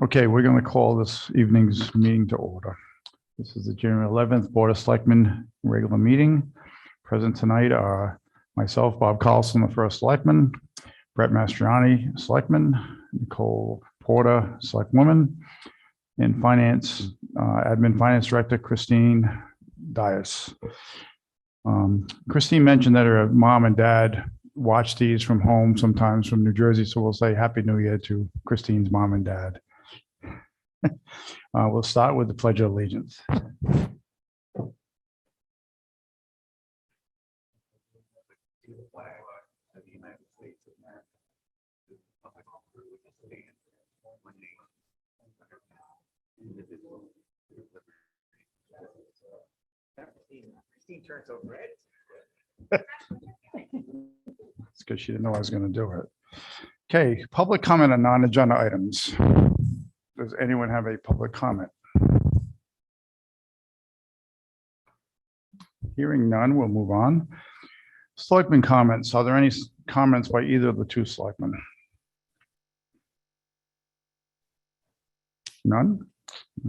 Okay, we're going to call this evening's meeting to order. This is the January 11th Board of Selectmen regular meeting. Present tonight are myself, Bob Carlson, the first selectman, Brett Mastriani, selectman, Nicole Porter, selectwoman, and finance, admin finance director, Christine Dias. Christine mentioned that her mom and dad watch these from home, sometimes from New Jersey, so we'll say Happy New Year to Christine's mom and dad. We'll start with the Pledge of Allegiance. Christine turns over red. It's because she didn't know I was going to do it. Okay, public comment on non-agenda items. Does anyone have a public comment? Hearing none, we'll move on. Selectmen comments. Are there any comments by either of the two selectmen? None?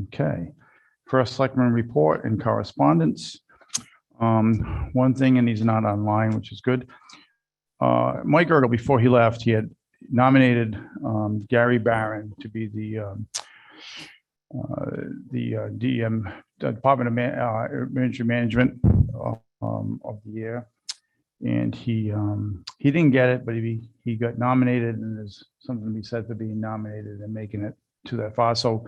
Okay. First selectman report and correspondence. One thing, and he's not online, which is good. Mike Ergel, before he left, he had nominated Gary Barron to be the DM, Department of Management of the year, and he didn't get it, but he got nominated, and there's something to be said for being nominated and making it to that far. So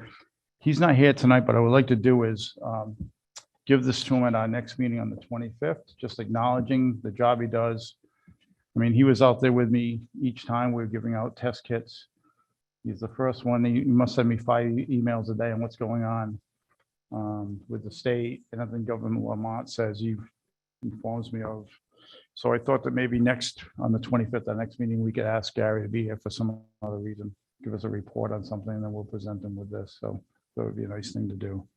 he's not here tonight, but I would like to do is give this to him at our next meeting on the 25th, just acknowledging the job he does. I mean, he was out there with me each time we were giving out test kits. He's the first one. He must send me 5 emails a day on what's going on with the state, and I think Governor Lamont says he informs me of. So I thought that maybe next, on the 25th, the next meeting, we could ask Gary to be here for some other reason, give us a report on something, and then we'll present him with this. So that would be a nice thing to do.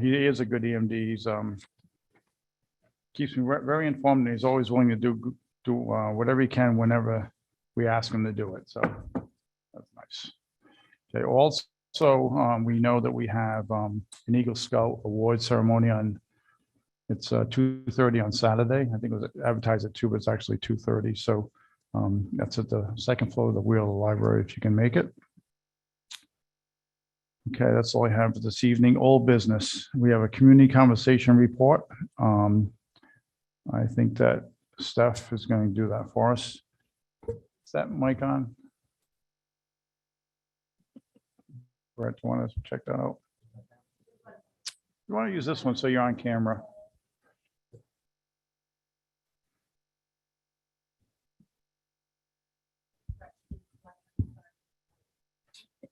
He is a good EMD. He's keeps me very informed, and he's always willing to do whatever he can whenever we ask him to do it. So that's nice. Okay. Also, we know that we have an Eagle Scout award ceremony on. It's 2:30 on Saturday. I think it was advertised at 2, but it's actually 2:30. So that's at the second floor of the Wheeler Library, if you can make it. Okay, that's all I have for this evening. Old business. We have a community conversation report. I think that Steph is going to do that for us. Is that mic on? Brett, do you want to check that out? You want to use this one so you're on camera.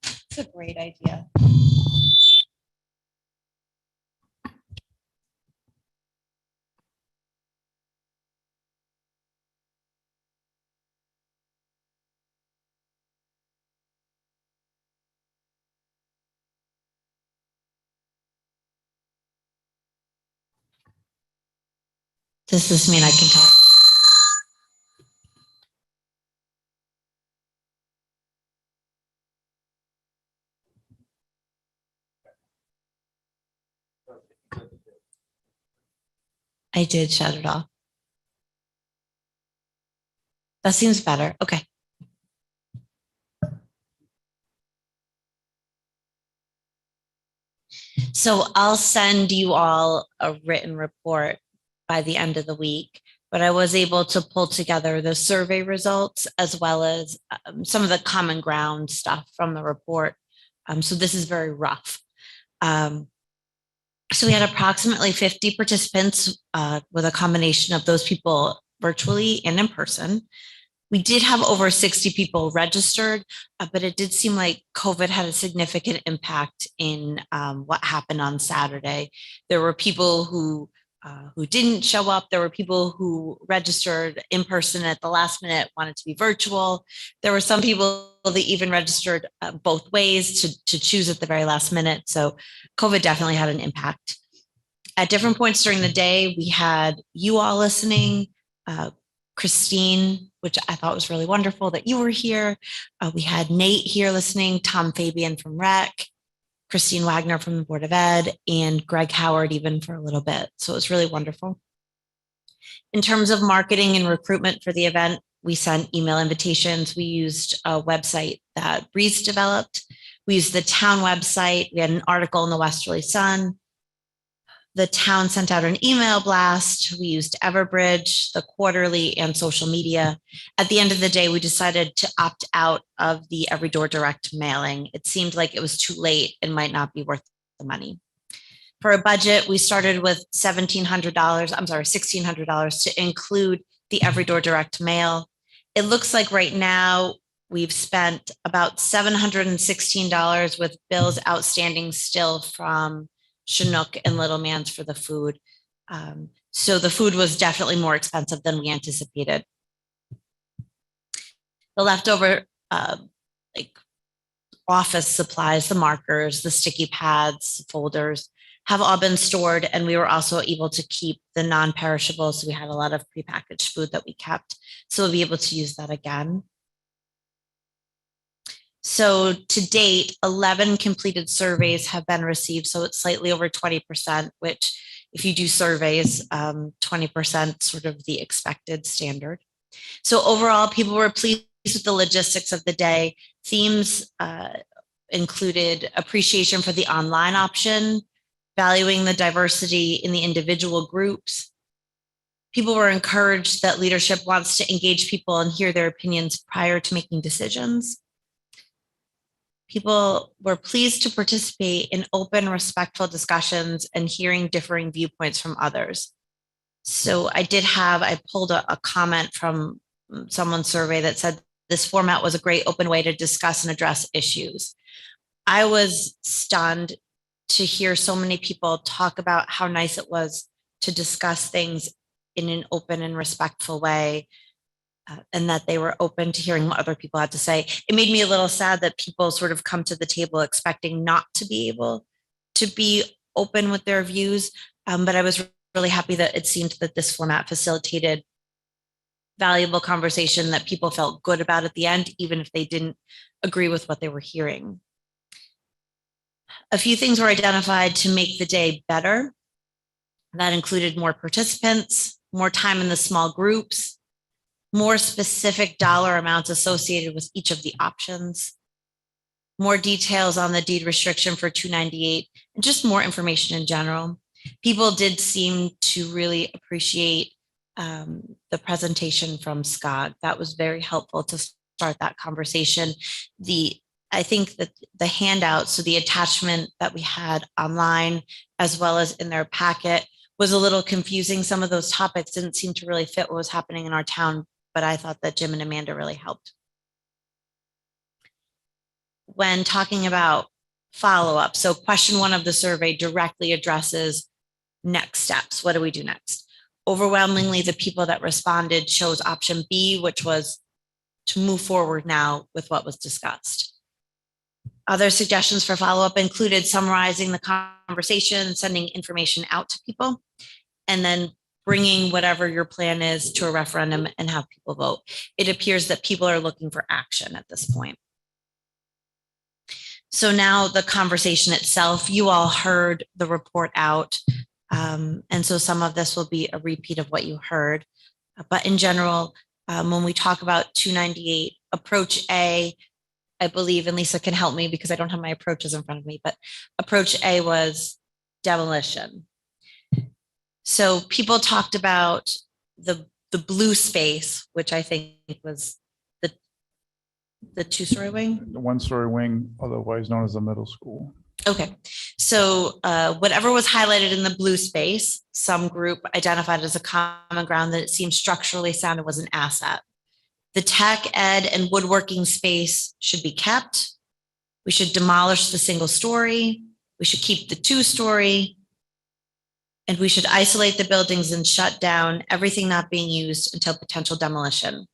It's a great idea. Does this mean I can talk? I did shut it off. That seems better. Okay. So I'll send you all a written report by the end of the week, but I was able to pull together the survey results as well as some of the common ground stuff from the report. So this is very rough. So we had approximately 50 participants with a combination of those people virtually and in person. We did have over 60 people registered, but it did seem like COVID had a significant impact in what happened on Saturday. There were people who didn't show up. There were people who registered in person at the last minute, wanted to be virtual. There were some people that even registered both ways to choose at the very last minute. So COVID definitely had an impact. At different points during the day, we had you all listening, Christine, which I thought was really wonderful that you were here. We had Nate here listening, Tom Fabian from Rec, Christine Wagner from the Board of Ed, and Greg Howard even for a little bit. So it was really wonderful. In terms of marketing and recruitment for the event, we sent email invitations. We used a website that Breeze developed. We used the town website. We had an article in the Westerly Sun. The town sent out an email blast. We used Everbridge, the quarterly, and social media. At the end of the day, we decided to opt out of the Every Door direct mailing. It seemed like it was too late and might not be worth the money. For a budget, we started with $1,600 to include the Every Door direct mail. It looks like right now we've spent about $716 with bills outstanding still from Chinook and Little Man's for the food. So the food was definitely more expensive than we anticipated. The leftover like office supplies, the markers, the sticky pads, folders have all been stored, and we were also able to keep the non-perishables. So we had a lot of prepackaged food that we kept. So we'll be able to use that again. So to date, 11 completed surveys have been received. So it's slightly over 20%, which if you do surveys, 20% sort of the expected standard. So overall, people were pleased with the logistics of the day. Themes included appreciation for the online option, valuing the diversity in the individual groups. People were encouraged that leadership wants to engage people and hear their opinions prior to making decisions. People were pleased to participate in open, respectful discussions and hearing differing viewpoints from others. So I pulled a comment from someone's survey that said this format was a great open way to discuss and address issues. I was stunned to hear so many people talk about how nice it was to discuss things in an open and respectful way. And that they were open to hearing what other people had to say. It made me a little sad that people sort of come to the table expecting not to be able to be open with their views. But I was really happy that it seemed that this format facilitated valuable conversation that people felt good about at the end, even if they didn't agree with what they were hearing. A few things were identified to make the day better. That included more participants, more time in the small groups, more specific dollar amounts associated with each of the options, more details on the deed restriction for 298, and just more information in general. People did seem to really appreciate the presentation from Scott. That was very helpful to start that conversation. I think that the handout, so the attachment that we had online, as well as in their packet, was a little confusing. Some of those topics didn't seem to really fit what was happening in our town, but I thought that Jim and Amanda really helped. When talking about follow-up, so question 1 of the survey directly addresses next steps. What do we do next? Overwhelmingly, the people that responded chose option B, which was to move forward now with what was discussed. Other suggestions for follow-up included summarizing the conversation, sending information out to people, and then bringing whatever your plan is to a referendum and have people vote. It appears that people are looking for action at this point. So now the conversation itself, you all heard the report out. And so some of this will be a repeat of what you heard. But in general, when we talk about 298, approach A, I believe, and Lisa can help me because I don't have my approaches in front of me, but approach A was demolition. So people talked about the blue space, which I think was the 2-story wing. The 1-story wing, otherwise known as the middle school. Okay, so whatever was highlighted in the blue space, some group identified as a common ground that it seemed structurally sound and was an asset. The tech, ed, and woodworking space should be kept. We should demolish the single story. We should keep the 2-story. And we should isolate the buildings and shut down everything not being used until potential demolition.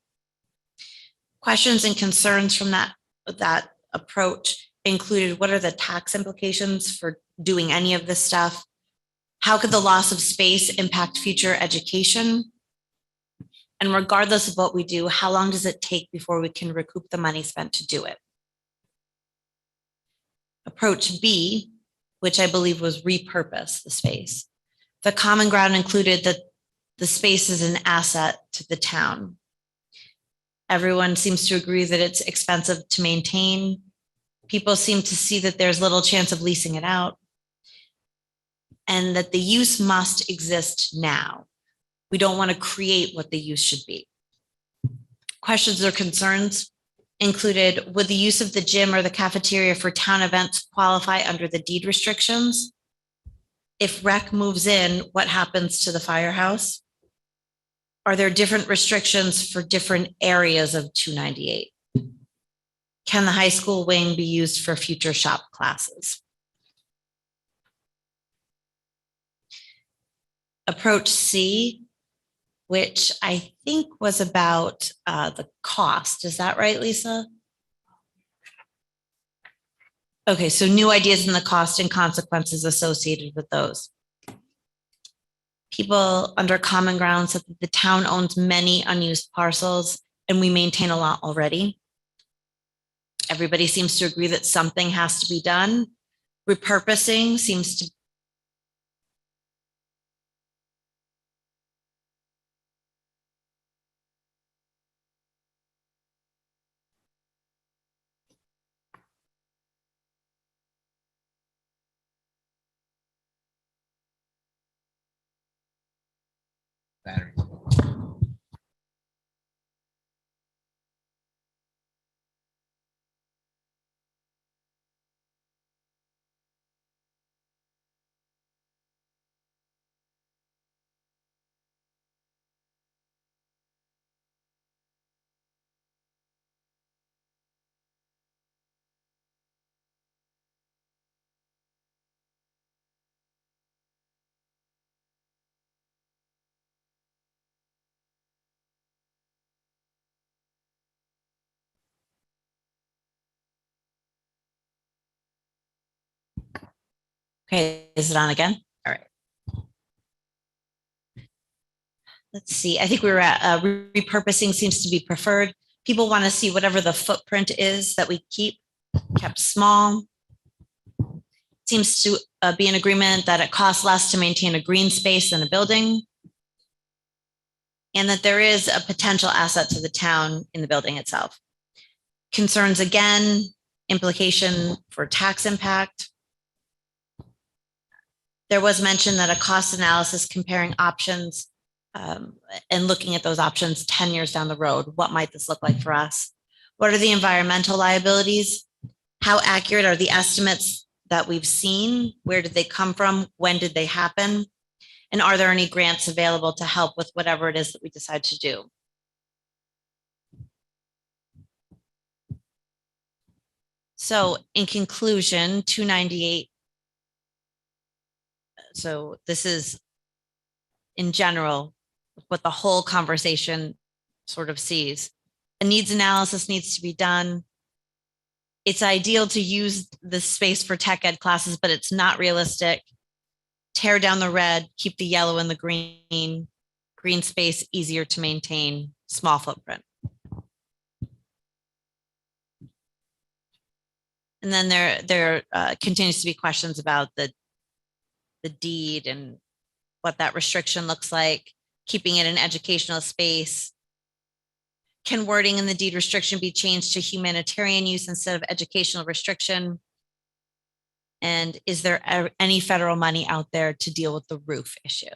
Questions and concerns from that approach included, what are the tax implications for doing any of this stuff? How could the loss of space impact future education? And regardless of what we do, how long does it take before we can recoup the money spent to do it? Approach B, which I believe was repurpose the space. The common ground included that the space is an asset to the town. Everyone seems to agree that it's expensive to maintain. People seem to see that there's little chance of leasing it out, and that the use must exist now. We don't want to create what the use should be. Questions or concerns included, would the use of the gym or the cafeteria for town events qualify under the deed restrictions? If rec moves in, what happens to the firehouse? Are there different restrictions for different areas of 298? Can the high school wing be used for future shop classes? Approach C, which I think was about the cost. Is that right, Lisa? Okay, so new ideas in the cost and consequences associated with those. People under common ground said that the town owns many unused parcels and we maintain a lot already. Everybody seems to agree that something has to be done. Repurposing seems to Batteries. Okay, is it on again? All right. Let's see. I think we were at repurposing seems to be preferred. People want to see whatever the footprint is that we keep kept small. Seems to be an agreement that it costs less to maintain a green space than a building, and that there is a potential asset to the town in the building itself. Concerns again, implication for tax impact. There was mention that a cost analysis comparing options and looking at those options 10 years down the road. What might this look like for us? What are the environmental liabilities? How accurate are the estimates that we've seen? Where did they come from? When did they happen? And are there any grants available to help with whatever it is that we decide to do? So in conclusion, 298. So this is in general what the whole conversation sort of sees. A needs analysis needs to be done. It's ideal to use this space for tech ed classes, but it's not realistic. Tear down the red, keep the yellow and the green. Green space easier to maintain, small footprint. And then there continues to be questions about the deed and what that restriction looks like, keeping it an educational space. Can wording in the deed restriction be changed to humanitarian use instead of educational restriction? And is there any federal money out there to deal with the roof issue?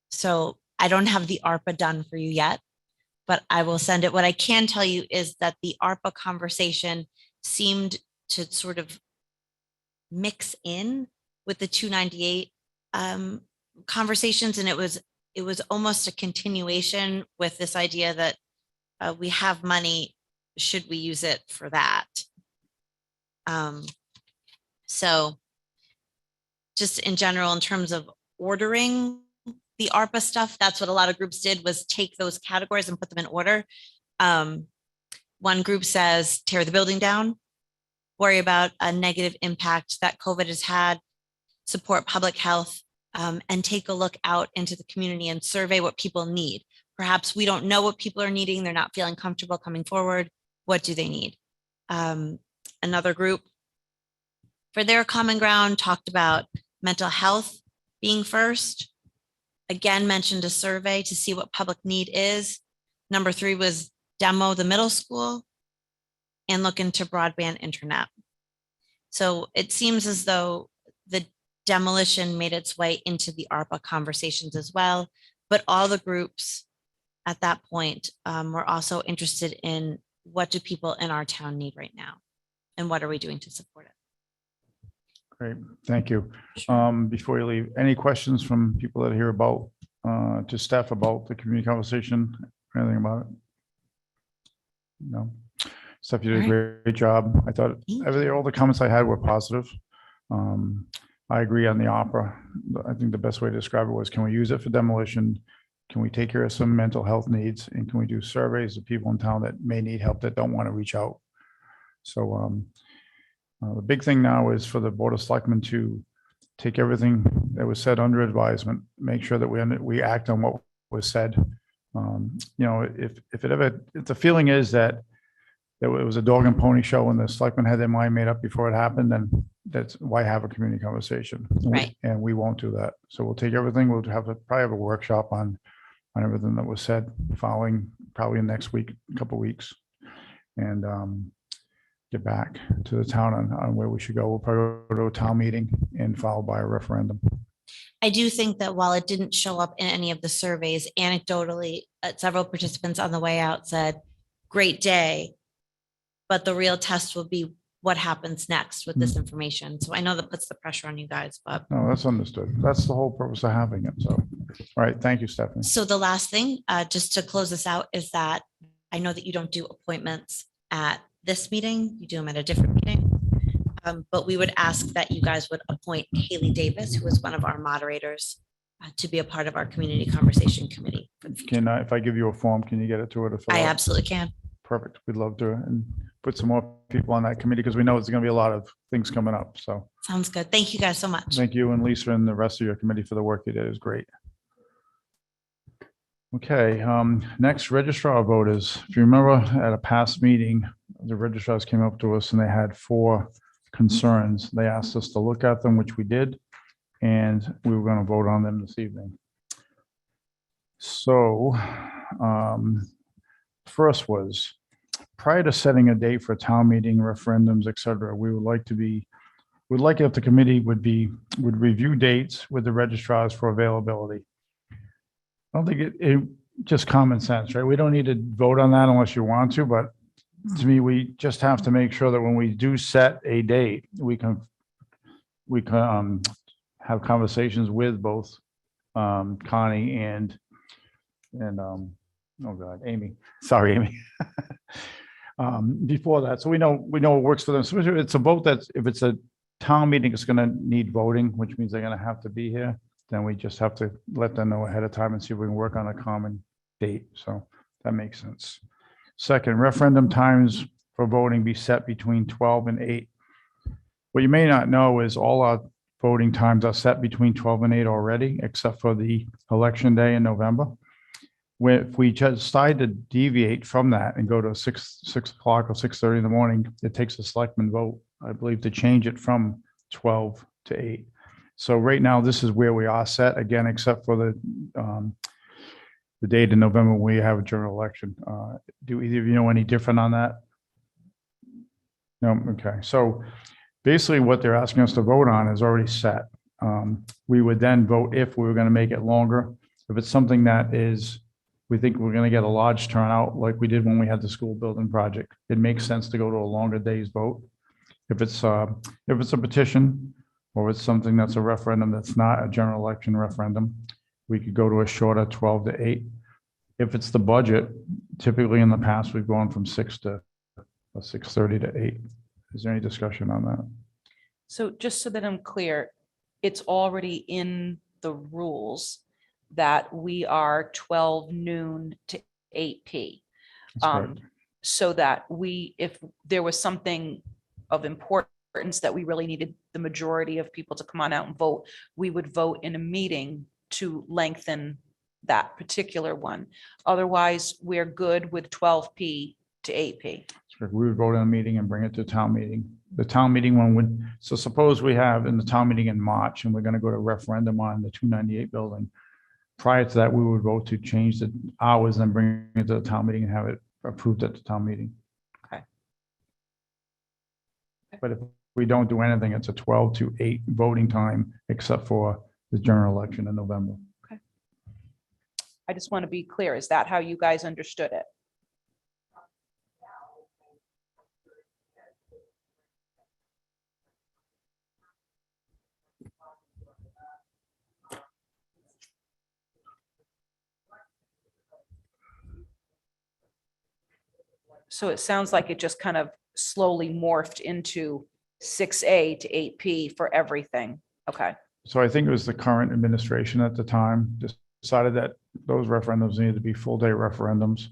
So I don't have the ARPA done for you yet, but I will send it. What I can tell you is that the ARPA conversation seemed to sort of mix in with the 298 conversations, and it was almost a continuation with this idea that we have money, should we use it for that? So just in general, in terms of ordering the ARPA stuff, that's what a lot of groups did, was take those categories and put them in order. One group says, tear the building down, worry about a negative impact that COVID has had, support public health, and take a look out into the community and survey what people need. Perhaps we don't know what people are needing. They're not feeling comfortable coming forward. What do they need? Another group, for their common ground, talked about mental health being first. Again, mentioned a survey to see what public need is. Number 3 was demo the middle school and look into broadband internet. So it seems as though the demolition made its way into the ARPA conversations as well, but all the groups at that point were also interested in what do people in our town need right now and what are we doing to support it. Great, thank you. Before you leave, any questions from people that are here about, to staff about the community conversation, or anything about it? No? Steph, you did a great job. I thought all the comments I had were positive. I agree on the opera. I think the best way to describe it was, can we use it for demolition? Can we take care of some mental health needs? And can we do surveys of people in town that may need help that don't want to reach out? So the big thing now is for the Board of Selectmen to take everything that was said under advisement, make sure that we act on what was said. You know, if the feeling is that it was a dog and pony show and the selectmen had their mind made up before it happened, then that's why have a community conversation. Right. And we won't do that. So we'll take everything. We'll probably have a workshop on everything that was said following probably next week, a couple of weeks, and get back to the town on where we should go. We'll probably go to a town meeting and followed by a referendum. I do think that while it didn't show up in any of the surveys, anecdotally, several participants on the way out said, great day, but the real test will be what happens next with this information. So I know that puts the pressure on you guys, but. No, that's understood. That's the whole purpose of having it. So, all right. Thank you, Stephanie. So the last thing, just to close this out, is that I know that you don't do appointments at this meeting. You do them at a different meeting. But we would ask that you guys would appoint Haley Davis, who is one of our moderators, to be a part of our community conversation committee. Can I, if I give you a form, can you get it to her to fill I out? absolutely can. Perfect. We'd love to, and put some more people on that committee because we know there's going to be a lot of things coming up. So Sounds good. Thank you guys so much. thank you and Lisa and the rest of your committee for the work you did. It was great. Okay, next registrar voters. If you remember at a past meeting, the registrars came up to us and they had 4 concerns. They asked us to look at them, which we did, and we were going to vote on them this evening. So first was, prior to setting a date for town meeting, referendums, et cetera, we'd like it if the committee would review dates with the registrars for availability. I don't think it just common sense, right? We don't need to vote on that unless you want to, but to me, we just have to make sure that when we do set a date, we can have conversations with both Connie and oh God, Amy. Sorry, Amy. Before that, so we know it works for them. So it's a vote if it's a town meeting, it's going to need voting, which means they're going to have to be here. Then we just have to let them know ahead of time and see if we can work on a common date. So that makes sense. Second, referendum times for voting be set between 12 and 8. What you may not know is all our voting times are set between 12 and 8 already, except for the election day in November. If we just decide to deviate from that and go to 6 o'clock or 6:30 in the morning, it takes a selectman vote, I believe, to change it from 12 to 8. So right now, this is where we are set again, except for the date in November when we have a general election. Do either of you know any different on that? No, okay. So basically what they're asking us to vote on is already set. We would then vote if we were going to make it longer. If it's something that we think we're going to get a large turnout like we did when we had the school building project, it makes sense to go to a longer day's vote. If it's a petition, or it's something that's a referendum that's not a general election referendum, we could go to a shorter 12 to 8. If it's the budget, typically in the past, we've gone from 6 to 6:30 to 8. Is there any discussion on that? So just so that I'm clear, it's already in the rules that we are 12 noon to 8 p. That's correct. So that if there was something of importance that we really needed the majority of people to come on out and vote, we would vote in a meeting to lengthen that particular one. Otherwise, we're good with 12P to 8P. We would vote in a meeting and bring it to town meeting. The town meeting one would, so suppose we have in the town meeting in March and we're going to go to referendum on the 298 building. Prior to that, we would vote to change the hours and bring it to the town meeting and have it approved at the town meeting. Okay. But if we don't do anything, it's a 12 to 8 voting time, except for the general election in November. I just want to be clear. Is that how you guys understood it? So it sounds like it just kind of slowly morphed into 6A to 8P for everything. Okay. So I think it was the current administration at the time decided that those referendums needed to be full-day referendums.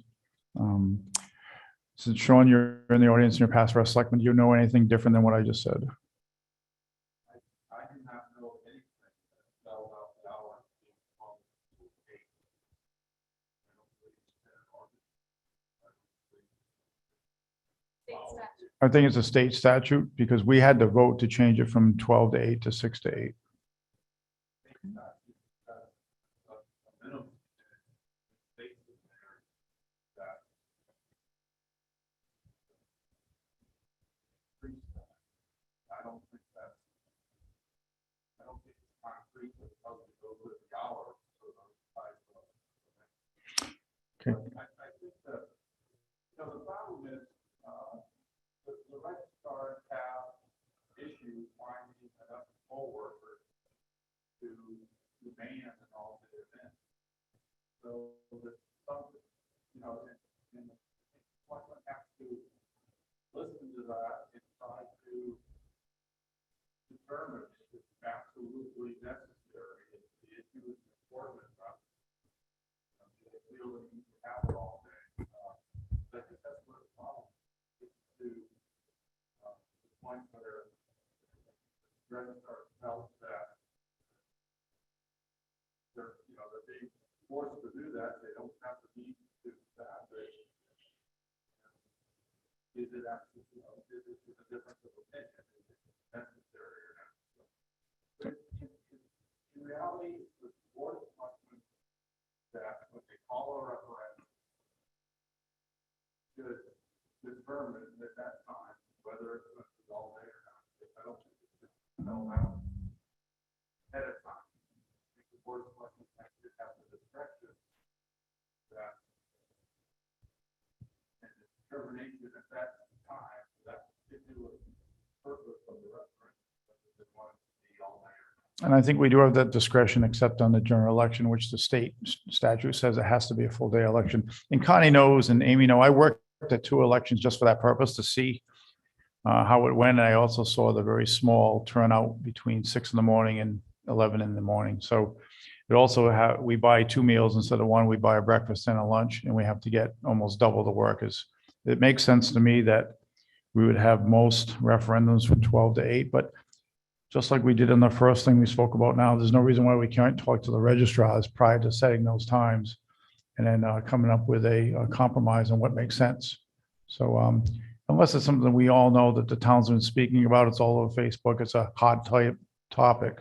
Since Sean, you're in the audience and you're past for selectmen, do you know anything different than what I just said? I do not know anything about the hour. I think it's a state statute because we had to vote to change it from 12 to 8 to 6 to 8. I don't think it's concrete that tells you go with the hour. Okay. I think that, the problem is, the Registrar have issues finding enough poll workers to man and all the events. So that some, and the Selectmen have to listen to that and try to determine if it's absolutely necessary. If the issue is important enough, they feel that you have it all day. I think that's what the problem is, to the point where the Registrar felt that they're being forced to do that. They don't have the means to do that. Is it actually, is it a difference of opinion? Is it necessary or not? In reality, the board of selectmen that when they call a referendum should determine at that time whether it's all day or not. I don't think it's just spelled out ahead of time. I think the board of selectmen should have the discretion that and the determination at that time, that particular purpose of the referendum, whether they want it to be all day or not. And I think we do have that discretion except on the general election, which the state statute says it has to be a full day election. And Connie knows and Amy know, I worked at 2 elections just for that purpose to see how it went. And I also saw the very small turnout between 6 in the morning and 11 in the morning. So it also we buy 2 meals instead of 1. We buy a breakfast and a lunch, and we have to get almost double the workers. It makes sense to me that we would have most referendums from 12 to 8, but just like we did in the first thing we spoke about now, there's no reason why we can't talk to the registrars prior to setting those times and then coming up with a compromise on what makes sense. So unless it's something we all know that the town's been speaking about, it's all over Facebook, it's a hot type topic,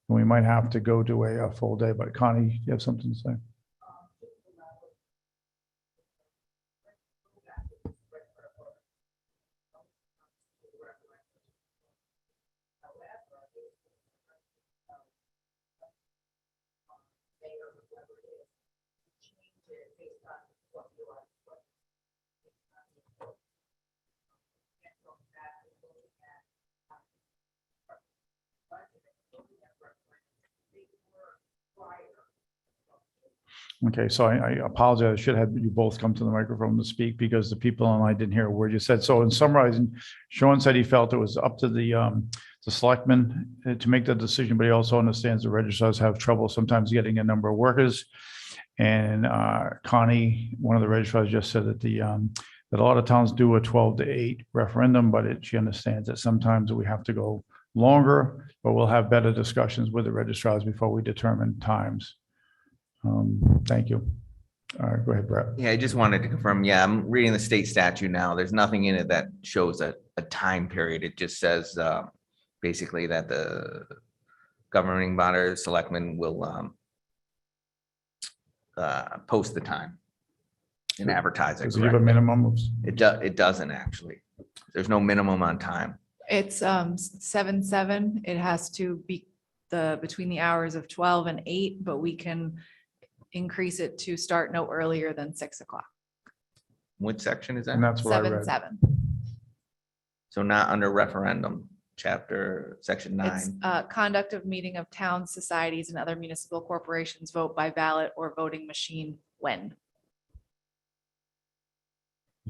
and we might have to go to a full day. But Connie, you have something to say? Okay, so I apologize. I should have you both come to the microphone to speak because the people online didn't hear a word you said. So in summarizing, Sean said he felt it was up to the selectmen to make that decision, but he also understands the registrars have trouble sometimes getting a number of workers. And Connie, one of the registrars, just said that that a lot of towns do a 12 to 8 referendum, but she understands that sometimes we have to go longer, but we'll have better discussions with the registrars before we determine times. Thank you. Go ahead, Brett. Yeah, I just wanted to confirm. Yeah, I'm reading the state statute now. There's nothing in it that shows a time period. It just says basically that the governing body, selectmen will post the time and advertise it. Does it give a correctly. minimum of? It doesn't actually. There's no minimum on time. It's 7/7. It has to be between the hours of 12 and 8, but we can increase it to start no earlier than 6 o'clock. What section is that? And that's what I read. 7/7. So not under referendum, chapter, section It's 9. conduct of meeting of towns, societies, and other municipal corporations vote by ballot or voting machine when.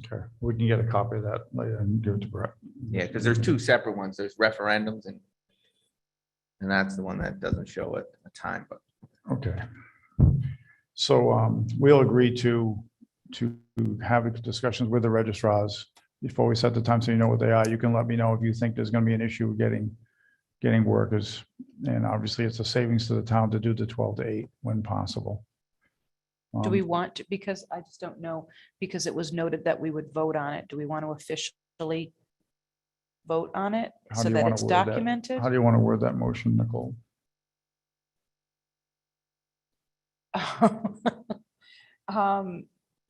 Okay, we can get a copy of that later and give it to Brett. Yeah, because there's two separate ones. There's referendums and that's the one that doesn't show it a time, but Okay. So we'll agree to have discussions with the registrars before we set the time, so you know what they are. You can let me know if you think there's going to be an issue getting workers. And obviously, it's a savings to the town to do the 12 to 8 when possible. Do we want to, because I just don't know, because it was noted that we would vote on it. Do we want to officially vote on it How so do you that wanna it's word that? documented? How do you want to word that motion, Nicole?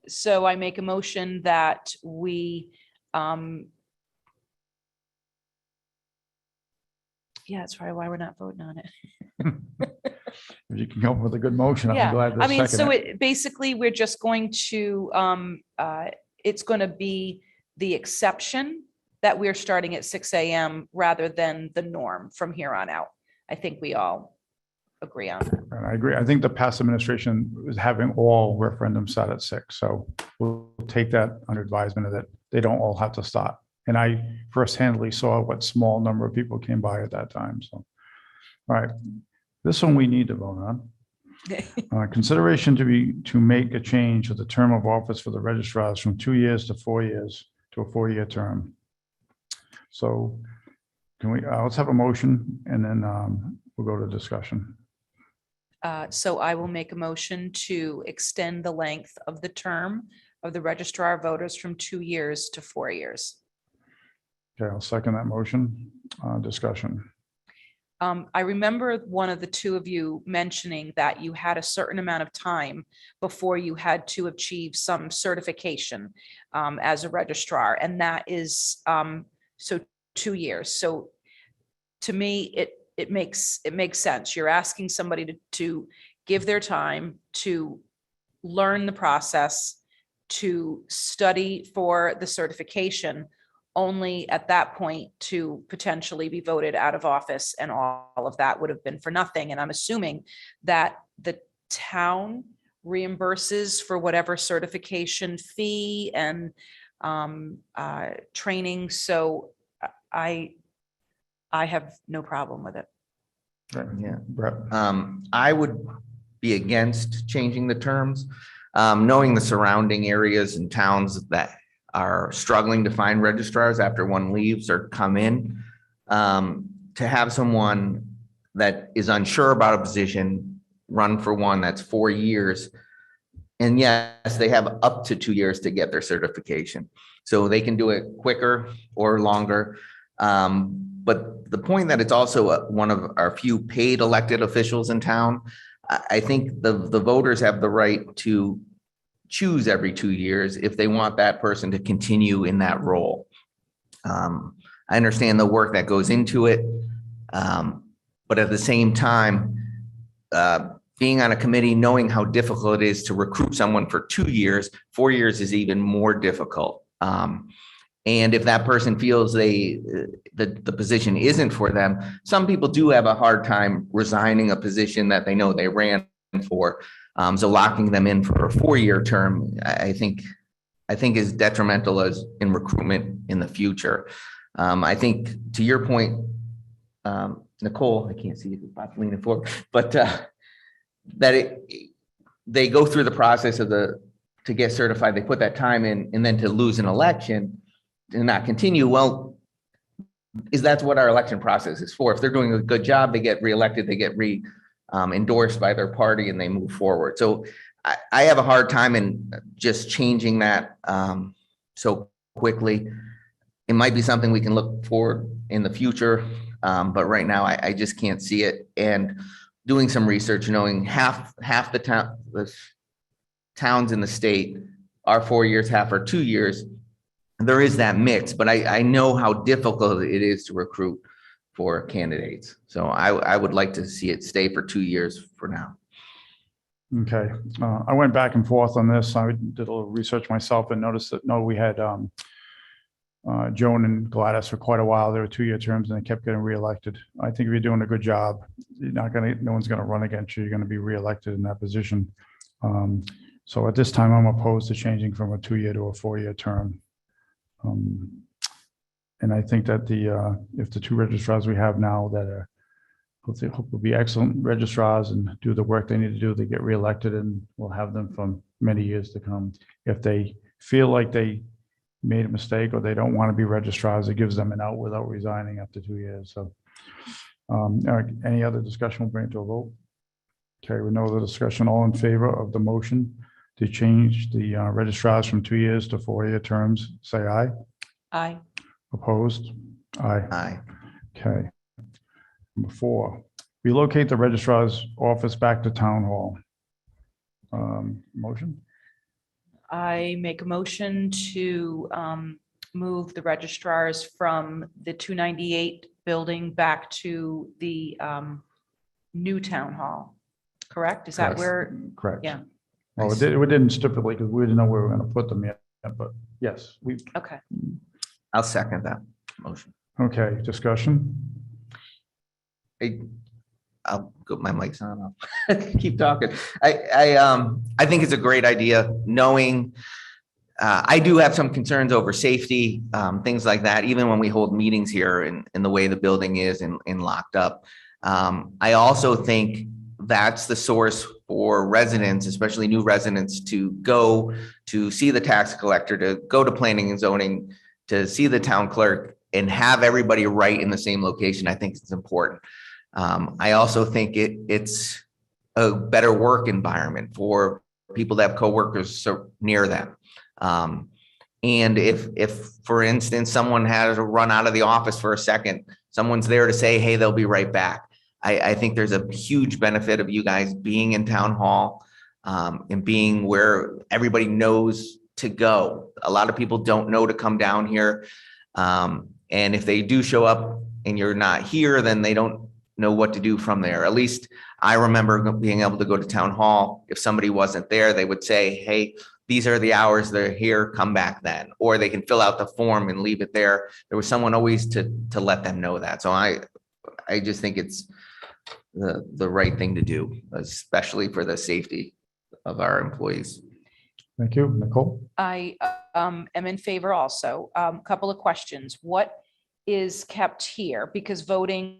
So I make a motion that we, yeah, that's probably why we're not voting on it. If you can come up with a good motion, I'll be Yeah, glad to I mean, second so it. it, basically, we're just going to, it's going to be the exception that we're starting at 6 a.m. rather than the norm from here on out. I think we all agree on that. And I agree. I think the past administration is having all referendums set at 6. So we'll take that under advisement that they don't all have to start. And I first-handedly saw what small number of people came by at that time. So, all right, this one we need to vote on. Consideration to make a change to the term of office for the registrars from 2 years to 4 years to a 4-year term. So can we, let's have a motion and then we'll go to discussion. So I will make a motion to extend the length of the term of the registrar of voters from 2 years to 4 years. Okay, I'll second that motion. Discussion. I remember one of the two of you mentioning that you had a certain amount of time before you had to achieve some certification as a registrar, and that is so 2 years. So to me, it makes sense. You're asking somebody to give their time to learn the process, to study for the certification, only at that point to potentially be voted out of office, and all of that would have been for nothing. And I'm assuming that the town reimburses for whatever certification fee and training. So I have no problem with it. Yeah. Brett. I would be against changing the terms, knowing the surrounding areas and towns that are struggling to find registrars after one leaves or come in. To have someone that is unsure about a position run for one that's 4 years. And yes, they have up to 2 years to get their certification. So they can do it quicker or longer. But the point that it's also one of our few paid elected officials in town, I think the voters have the right to choose every 2 years if they want that person to continue in that role. I understand the work that goes into it. But at the same time, being on a committee, knowing how difficult it is to recruit someone for 2 years, 4 years is even more difficult. And if that person feels the position isn't for them, some people do have a hard time resigning a position that they know they ran for. So locking them in for a 4-year term, I think is detrimental as in recruitment in the future. I think to your point, Nicole, I can't see you, Bob's leaning forward, but that they go through the process of to get certified, they put that time in, and then to lose an election and not continue. Well, that's what our election process is for. If they're doing a good job, they get reelected, they get endorsed by their party and they move forward. So I have a hard time in just changing that so quickly. It might be something we can look forward in the future, but right now I just can't see it. And doing some research, knowing half the towns in the state are 4 years, half are 2 years. There is that mix, but I know how difficult it is to recruit for candidates. So I would like to see it stay for 2 years for now. Okay, I went back and forth on this. I did a little research myself and noticed that, no, we had Joan and Gladys for quite a while. They were 2-year terms and they kept getting reelected. I think if you're doing a good job, no one's gonna run against you. You're gonna be reelected in that position. So at this time, I'm opposed to changing from a 2-year to a 4-year term. And I think that if the 2 registrars we have now that are hopefully will be excellent registrars and do the work they need to do, they get reelected, and we'll have them for many years to come. If they feel like they made a mistake or they don't want to be registrars, it gives them an out without resigning after 2 years. So any other discussion, we'll bring it to a vote. Okay, with no other discussion, all in favor of the motion to change the registrars from 2 years to 4-year terms, say aye. Aye. Opposed? Aye. Aye. Okay. Number 4, relocate the registrar's office back to town hall. Motion? I make a motion to move the registrars from the 298 building back to the new town hall. Correct? Is that Correct. where? Correct. Yeah. Well, we didn't stipulate because we didn't know where we were going to put them yet, but yes, Okay. I'll second that motion. okay, discussion? I'll go, my mic's on. I'll keep talking. I think it's a great idea, knowing I do have some concerns over safety, things like that, even when we hold meetings here in the way the building is and locked up. I also think that's the source for residents, especially new residents, to go to see the tax collector, to go to planning and zoning, to see the town clerk, and have everybody right in the same location. I think it's important. I also think it's a better work environment for people that have coworkers near them. And if, for instance, someone has to run out of the office for a second, someone's there to say, hey, they'll be right back. I think there's a huge benefit of you guys being in town hall and being where everybody knows to go. A lot of people don't know to come down here. And if they do show up and you're not here, then they don't know what to do from there. At least I remember being able to go to town hall. If somebody wasn't there, they would say, hey, these are the hours they're here, come back then. Or they can fill out the form and leave it there. There was someone always to let them know that. So I just think it's the right thing to do, especially for the safety of our employees. Thank you. Nicole? I am in favor also. Couple of questions. What is kept here? Because voting,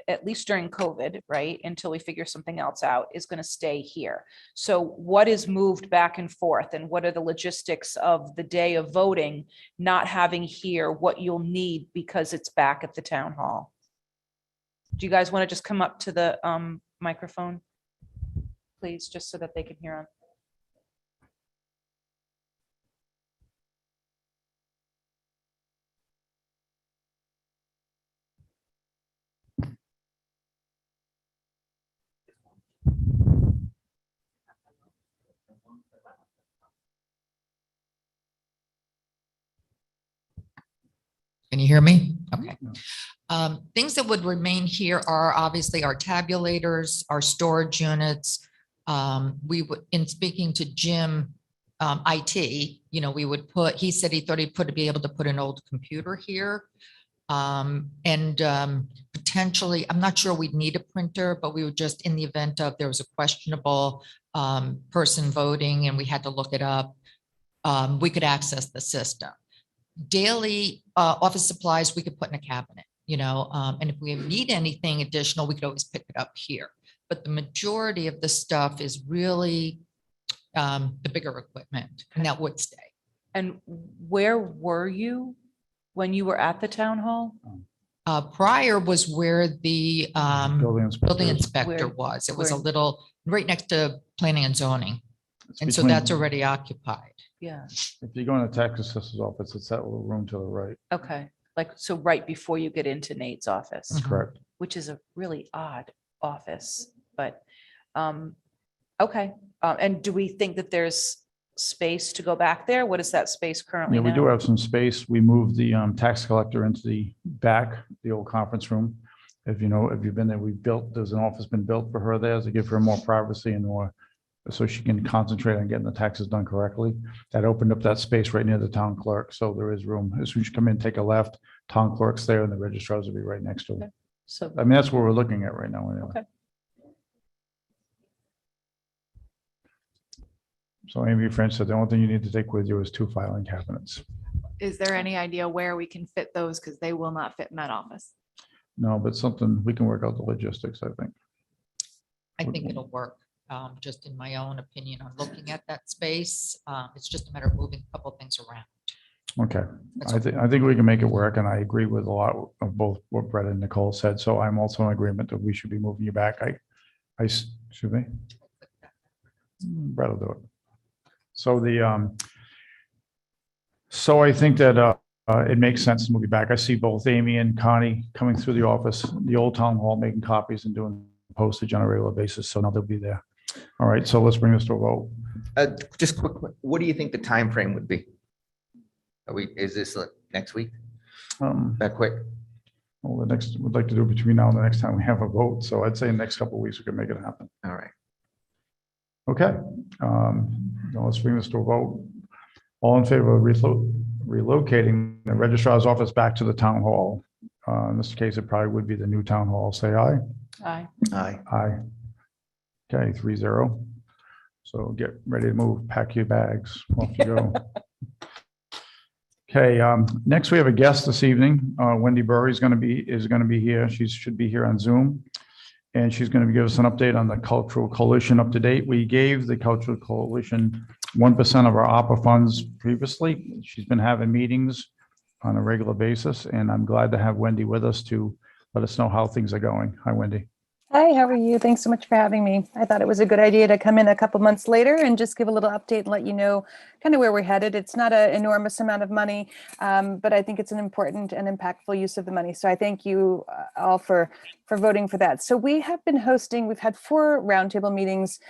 at least during COVID, right, until we figure something else out, is going to stay here. So what is moved back and forth, and what are the logistics of the day of voting, not having here what you'll need because it's back at the town hall? Do you guys want to just come up to the microphone, please, just so that they can hear them? Can you hear me? Okay. Things that would remain here are obviously our tabulators, our storage units. We would, in speaking to Jim, IT, we would put, he said he thought he'd be able to put an old computer here. And potentially, I'm not sure we'd need a printer, but we would just, in the event of there was a questionable person voting and we had to look it up, we could access the system. Daily office supplies we could put in a cabinet, and if we need anything additional, we could always pick it up here. But the majority of the stuff is really the bigger equipment, and that would stay. And where were you when you were at the town hall? Prior was where the Building inspector. building inspector Where- was. It was a where- little, right next to planning and zoning. It's And so between- that's already occupied. Yeah, If you go in the tax assessor's office, it's that little room to the right. okay. Like, so right before you get into Nate's office, That's correct. which is a really odd office, but, okay. And do we think that there's space to go back there? What is that space currently Yeah, we do now? have some space. We moved the tax collector into the back, the old conference room. If you know, if you've been there, there's an office been built for her there to give her more privacy and more, so she can concentrate on getting the taxes done correctly. That opened up that space right near the town clerk, so there is room. As soon as you come in, take a left, town clerk's there and the registrars will be right next to her. So, I mean, that's what we're looking at right now. Anyway. Okay. So Amy French said the only thing you need to take with you is 2 filing cabinets. Is there any idea where we can fit those? Because they will not fit in that office. No, but something, we can work out the logistics, I think. I think it'll work, just in my own opinion on looking at that space. It's just a matter of moving a couple things around. Okay, That's I think we can make it work, and I agree with a lot of both what Brett and Nicole said, so I'm also in agreement that we should be moving you back. Excuse me? Brett will do it. So so I think that it makes sense to move you back. I see both Amy and Connie coming through the office, the old town hall, making copies and doing postage on a regular basis, so now they'll be there. All right, so let's bring this to a vote. Just quick, what do you think the time frame would be? Is this like next week? That quick? Well, we'd like to do it between now and the next time we have a vote, so I'd say in the next couple of weeks we can make it happen. All right. Okay, now let's bring this to a vote. All in favor of relocating the registrar's office back to the town hall? In this case, it probably would be the new town hall. Say aye. aye. Aye. Aye. Okay, 3-0. So get ready to move, pack your bags, off you go. Okay, next we have a guest this evening. Wendy Burry is going to be here. She should be here on Zoom. And she's going to give us an update on the Cultural Coalition up to date. We gave the Cultural Coalition 1% of our ARPA funds previously. She's been having meetings on a regular basis, and I'm glad to have Wendy with us to let us know how things are going. Hi, Wendy. Hi, how are you? Thanks so much for having me. I thought it was a good idea to come in a couple months later and just give a little update and let you know kind of where we're headed. It's not an enormous amount of money, but I think it's an important and impactful use of the money. So I thank you all for voting for that. So we've had 4 roundtable meetings,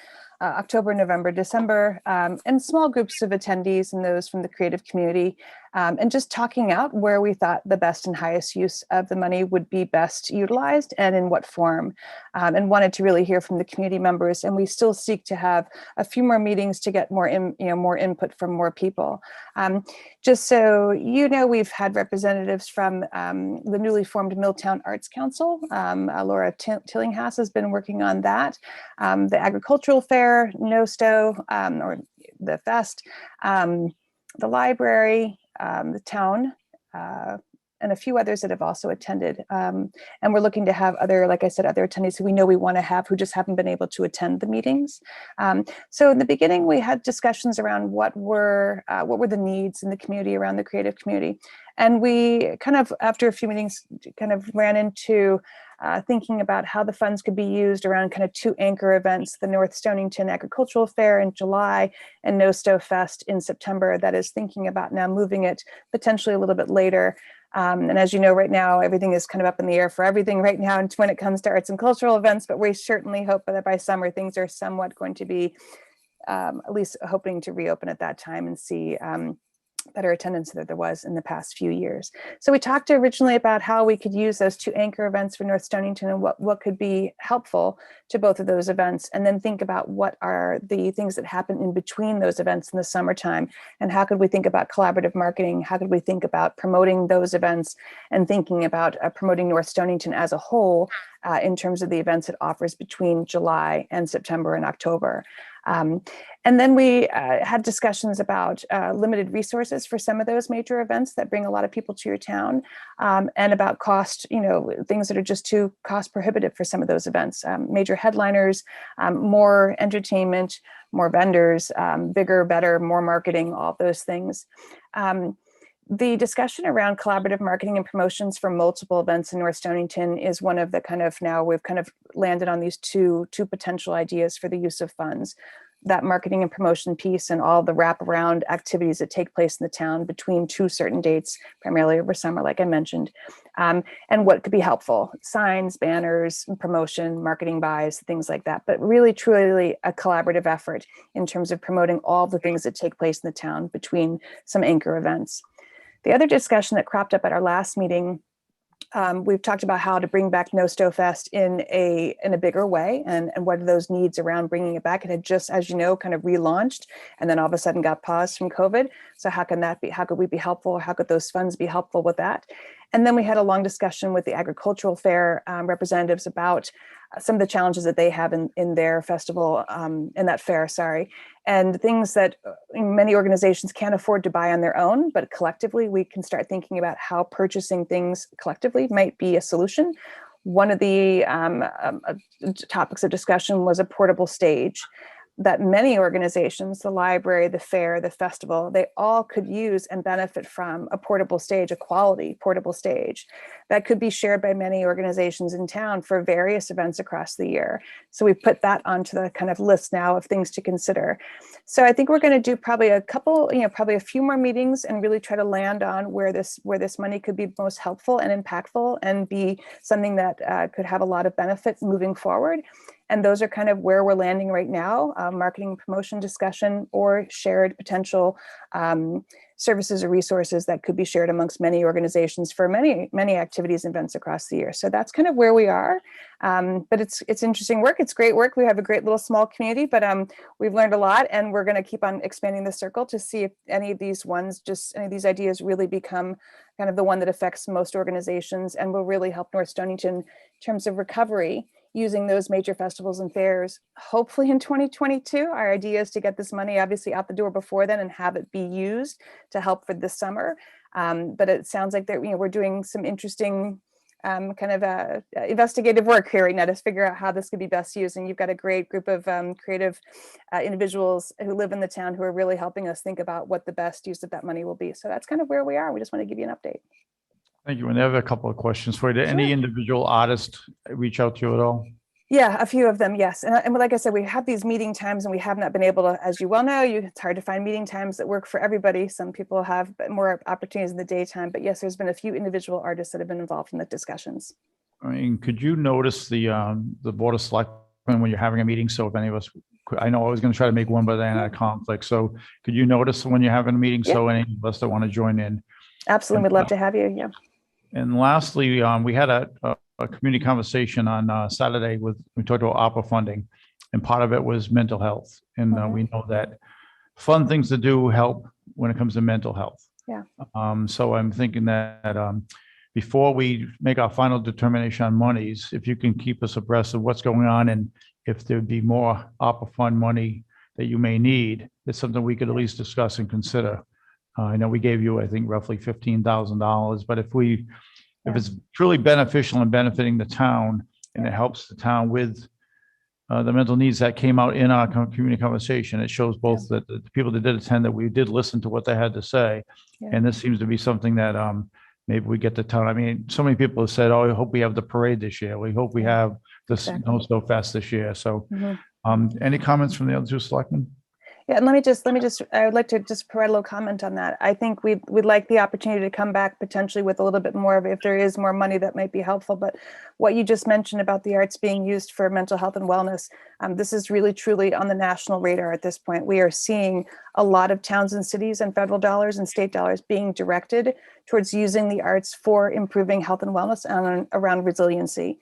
October, November, December, and small groups of attendees and those from the creative community, and just talking out where we thought the best and highest use of the money would be best utilized and in what form, and wanted to really hear from the community members. And we still seek to have a few more meetings to get more input from more people. Just so you know, we've had representatives from the newly formed Milltown Arts Council. Laura Tillinghast has been working on that. The Agricultural Fair, NOSTO, or the Fest, the library, the town, and a few others that have also attended. And we're looking to have other, like I said, other attendees who we know we want to have who just haven't been able to attend the meetings. So in the beginning, we had discussions around what were the needs in the community around the creative community. And we kind of, after a few meetings, kind of ran into thinking about how the funds could be used around kind of 2 anchor events, the North Stonington Agricultural Fair in July and NOSTO Fest in September. That is thinking about now moving it potentially a little bit later. And as you know, right now, everything is kind of up in the air for everything right now and when it comes to arts and cultural events, but we certainly hope that by summer, things are somewhat going to be at least hoping to reopen at that time and see better attendance that there was in the past few years. So we talked originally about how we could use those 2 anchor events for North Stonington and what could be helpful to both of those events, and then think about what are the things that happen in between those events in the summertime, and how could we think about collaborative marketing, how could we think about promoting those events and thinking about promoting North Stonington as a whole in terms of the events it offers between July and September and October. And then we had discussions about limited resources for some of those major events that bring a lot of people to your town, and about cost, things that are just too cost prohibitive for some of those events. Major headliners, more entertainment, more vendors, bigger, better, more marketing, all those things. The discussion around collaborative marketing and promotions for multiple events in North Stonington is one of the kind of, now we've kind of landed on these two potential ideas for the use of funds. That marketing and promotion piece and all the wraparound activities that take place in the town between two certain dates, primarily over summer, like I mentioned, and what could be helpful: signs, banners, promotion, marketing buys, things like that. But really, truly a collaborative effort in terms of promoting all the things that take place in the town between some anchor events. The other discussion that cropped up at our last meeting, we've talked about how to bring back No Stow Fest in a bigger way, and what are those needs around bringing it back. It had just, as you know, kind of relaunched and then all of a sudden got paused from COVID. So how can that be? How could we be helpful? How could those funds be helpful with that? And then we had a long discussion with the agricultural fair representatives about some of the challenges that they have in their festival, in that fair, and things that many organizations can't afford to buy on their own, but collectively we can start thinking about how purchasing things collectively might be a solution. One of the topics of discussion was a portable stage that many organizations, the library, the fair, the festival, they all could use and benefit from a portable stage, a quality portable stage that could be shared by many organizations in town for various events across the year. So we put that onto the kind of list now of things to consider. So I think we're going to do probably a couple, probably a few more meetings and really try to land on where this money could be most helpful and impactful and be something that could have a lot of benefit moving forward. And those are kind of where we're landing right now, marketing promotion discussion or shared potential services or resources that could be shared amongst many organizations for many activities and events across the year. So that's kind of where we are. But it's interesting work. It's great work. We have a great little small community, but we've learned a lot, and we're going to keep on expanding the circle to see if any of these ideas really become kind of the one that affects most organizations and will really help North Stonington in terms of recovery, using those major festivals and fairs, hopefully in 2022. Our idea is to get this money obviously out the door before then and have it be used to help for this summer. But it sounds like that we're doing some interesting kind of investigative work here right now to figure out how this could be best used. And you've got a great group of creative individuals who live in the town who are really helping us think about what the best use of that money will be. So that's kind of where we are. We just want to give you an update. Thank you. And I have a couple of questions for you. Did any individual artists reach out to you at all? Yeah, a few of them, yes. And like I said, we have these meeting times and we have not been able to, as you well know, it's hard to find meeting times that work for everybody. Some people have more opportunities in the daytime, but yes, there's been a few individual artists that have been involved in the discussions. I mean, could you notice the Board of Selectmen when you're having a meeting? So if any of us, I know I was going to try to make one, but then I had a conflict. So could you notice when you're having a meeting? So any of us that want to join in? Absolutely. We'd love to have you. Yeah. And lastly, we had a community conversation on Saturday we talked about ARPA funding, and part of it was mental health. And we know that fun things to do help when it comes to mental health. Yeah. So I'm thinking that before we make our final determination on monies, if you can keep us abreast of what's going on and if there'd be more ARPA fund money that you may need, it's something we could at least discuss and consider. I know we gave you, I think, roughly $15,000, but if it's truly beneficial and benefiting the town and it helps the town with the mental needs that came out in our community conversation, it shows both that the people that did attend, that we did listen to what they had to say. And this seems to be something that maybe we get the town. I mean, so many people have said, oh, I hope we have the parade this year. We hope we have the Snow Snow Fest this year. So any comments from the other two selectmen? Yeah, and let me just, I would like to just provide a little comment on that. I think we'd like the opportunity to come back potentially with a little bit more of, if there is more money that might be helpful. But what you just mentioned about the arts being used for mental health and wellness, this is really truly on the national radar at this point. We are seeing a lot of towns and cities and federal dollars and state dollars being directed towards using the arts for improving health and wellness and around resiliency.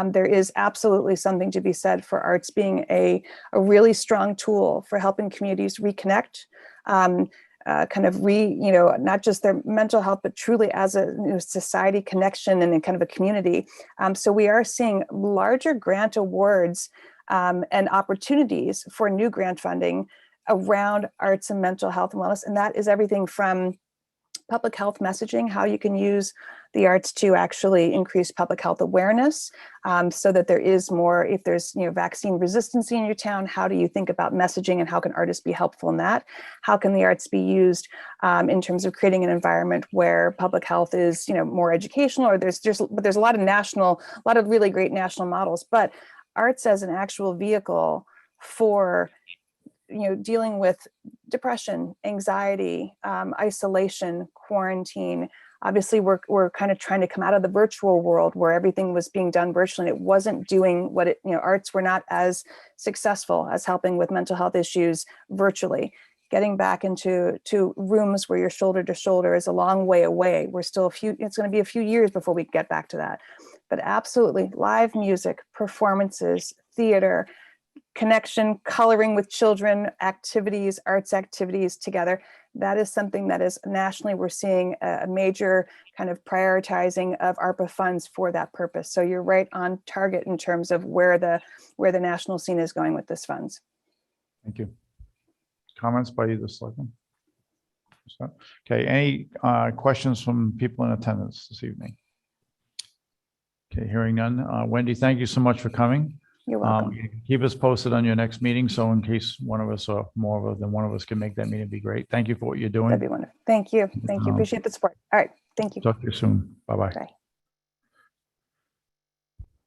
There is absolutely something to be said for arts being a really strong tool for helping communities reconnect, kind of not just their mental health, but truly as a society connection and kind of a community. So we are seeing larger grant awards and opportunities for new grant funding around arts and mental health and wellness. And that is everything from public health messaging, how you can use the arts to actually increase public health awareness, so that there is more, if there's, vaccine resistance in your town, how do you think about messaging and how can artists be helpful in that? How can the arts be used in terms of creating an environment where public health is, more educational, or there's a lot of really great national models, but arts as an actual vehicle for dealing with depression, anxiety, isolation, quarantine. Obviously, we're kind of trying to come out of the virtual world where everything was being done virtually, and it wasn't doing what arts were not as successful as helping with mental health issues virtually. Getting back into rooms where you're shoulder to shoulder is a long way away. It's going to be a few years before we get back to that. But absolutely, live music, performances, theater, connection, coloring with children, activities, arts activities together. That is something that is nationally, we're seeing a major kind of prioritizing of ARPA funds for that purpose. So you're right on target in terms of where the national scene is going with this funds. Thank you. Comments by either selectman? Okay, any questions from people in attendance this evening? Okay, hearing none. Wendy, thank you so much for coming. You're welcome. Keep us posted on your next meeting. So in case one of us or more than one of us can make that meeting, it'd be great. Thank you for what you're doing. That'd be wonderful. Thank you. Thank you. Appreciate the support. All right. Thank you. Talk to you soon. Bye-bye. Bye.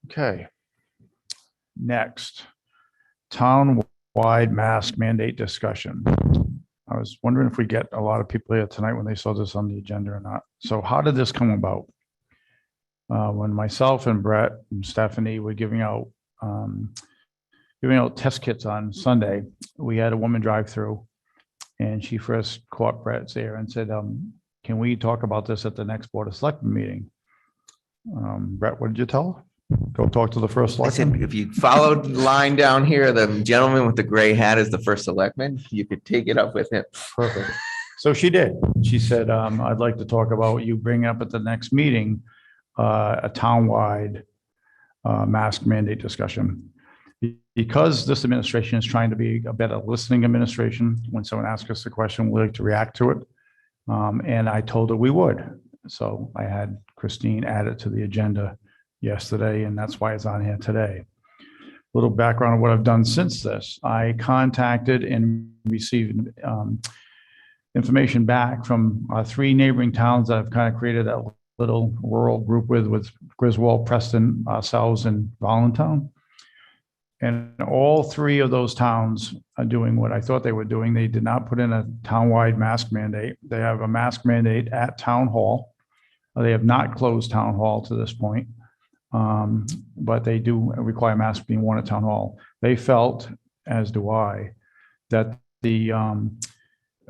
Okay. Next, town-wide mask mandate discussion. I was wondering if we get a lot of people here tonight when they saw this on the agenda or not. So how did this come about? When myself and Brett and Stephanie were giving out test kits on Sunday, we had a woman drive through, and she first caught Brett's ear and said, can we talk about this at the next Board of Selectmen meeting? Brett, what did you tell her? Go talk to the first I said, selectman? if you followed the line down here, the gentleman with the gray hat is the first selectman. You could take it up with him. Perfect. So she did. She said, I'd like to talk about you bring up at the next meeting a town-wide mask mandate discussion. Because this administration is trying to be a better listening administration, when someone asks us a question, we like to react to it. And I told her we would. So I had Christine add it to the agenda yesterday, and that's why it's on here today. A little background on what I've done since this. I contacted and received information back from 3 neighboring towns that I've kind of created a little rural group with Griswold, Preston, ourselves, and Voluntown. And all 3 of those towns are doing what I thought they were doing. They did not put in a town-wide mask mandate. They have a mask mandate at town hall. They have not closed town hall to this point, but they do require masks being worn at town hall. They felt, as do I, that the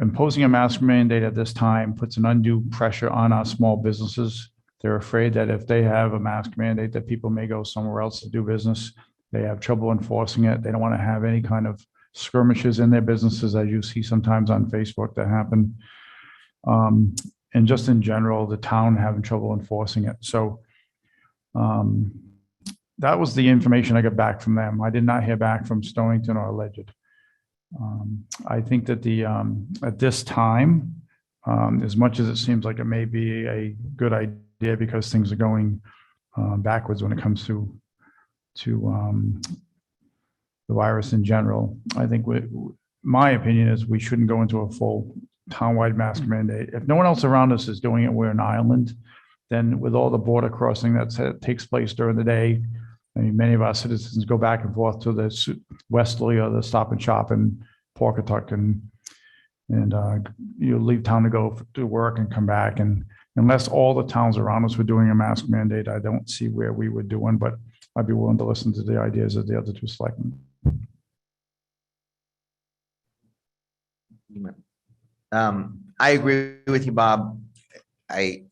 imposing a mask mandate at this time puts an undue pressure on our small businesses. They're afraid that if they have a mask mandate, that people may go somewhere else to do business. They have trouble enforcing it. They don't want to have any kind of skirmishes in their businesses, as you see sometimes on Facebook that happen. And just in general, the town having trouble enforcing it. So that was the information I got back from them. I did not hear back from Stonington or Alleged. I think that at this time, as much as it seems like it may be a good idea because things are going backwards when it comes to the virus in general, I think my opinion is we shouldn't go into a full townwide mask mandate. If no one else around us is doing it, we're an island. Then with all the border crossing that takes place during the day, I mean, many of our citizens go back and forth to the Westerly or the Stop and Shop in Pawcatuck, and you leave town to go to work and come back. And unless all the towns around us were doing a mask mandate, I don't see where we would do one, but I'd be willing to listen to the ideas of the other 2 selectmen. I agree with you, Bob. I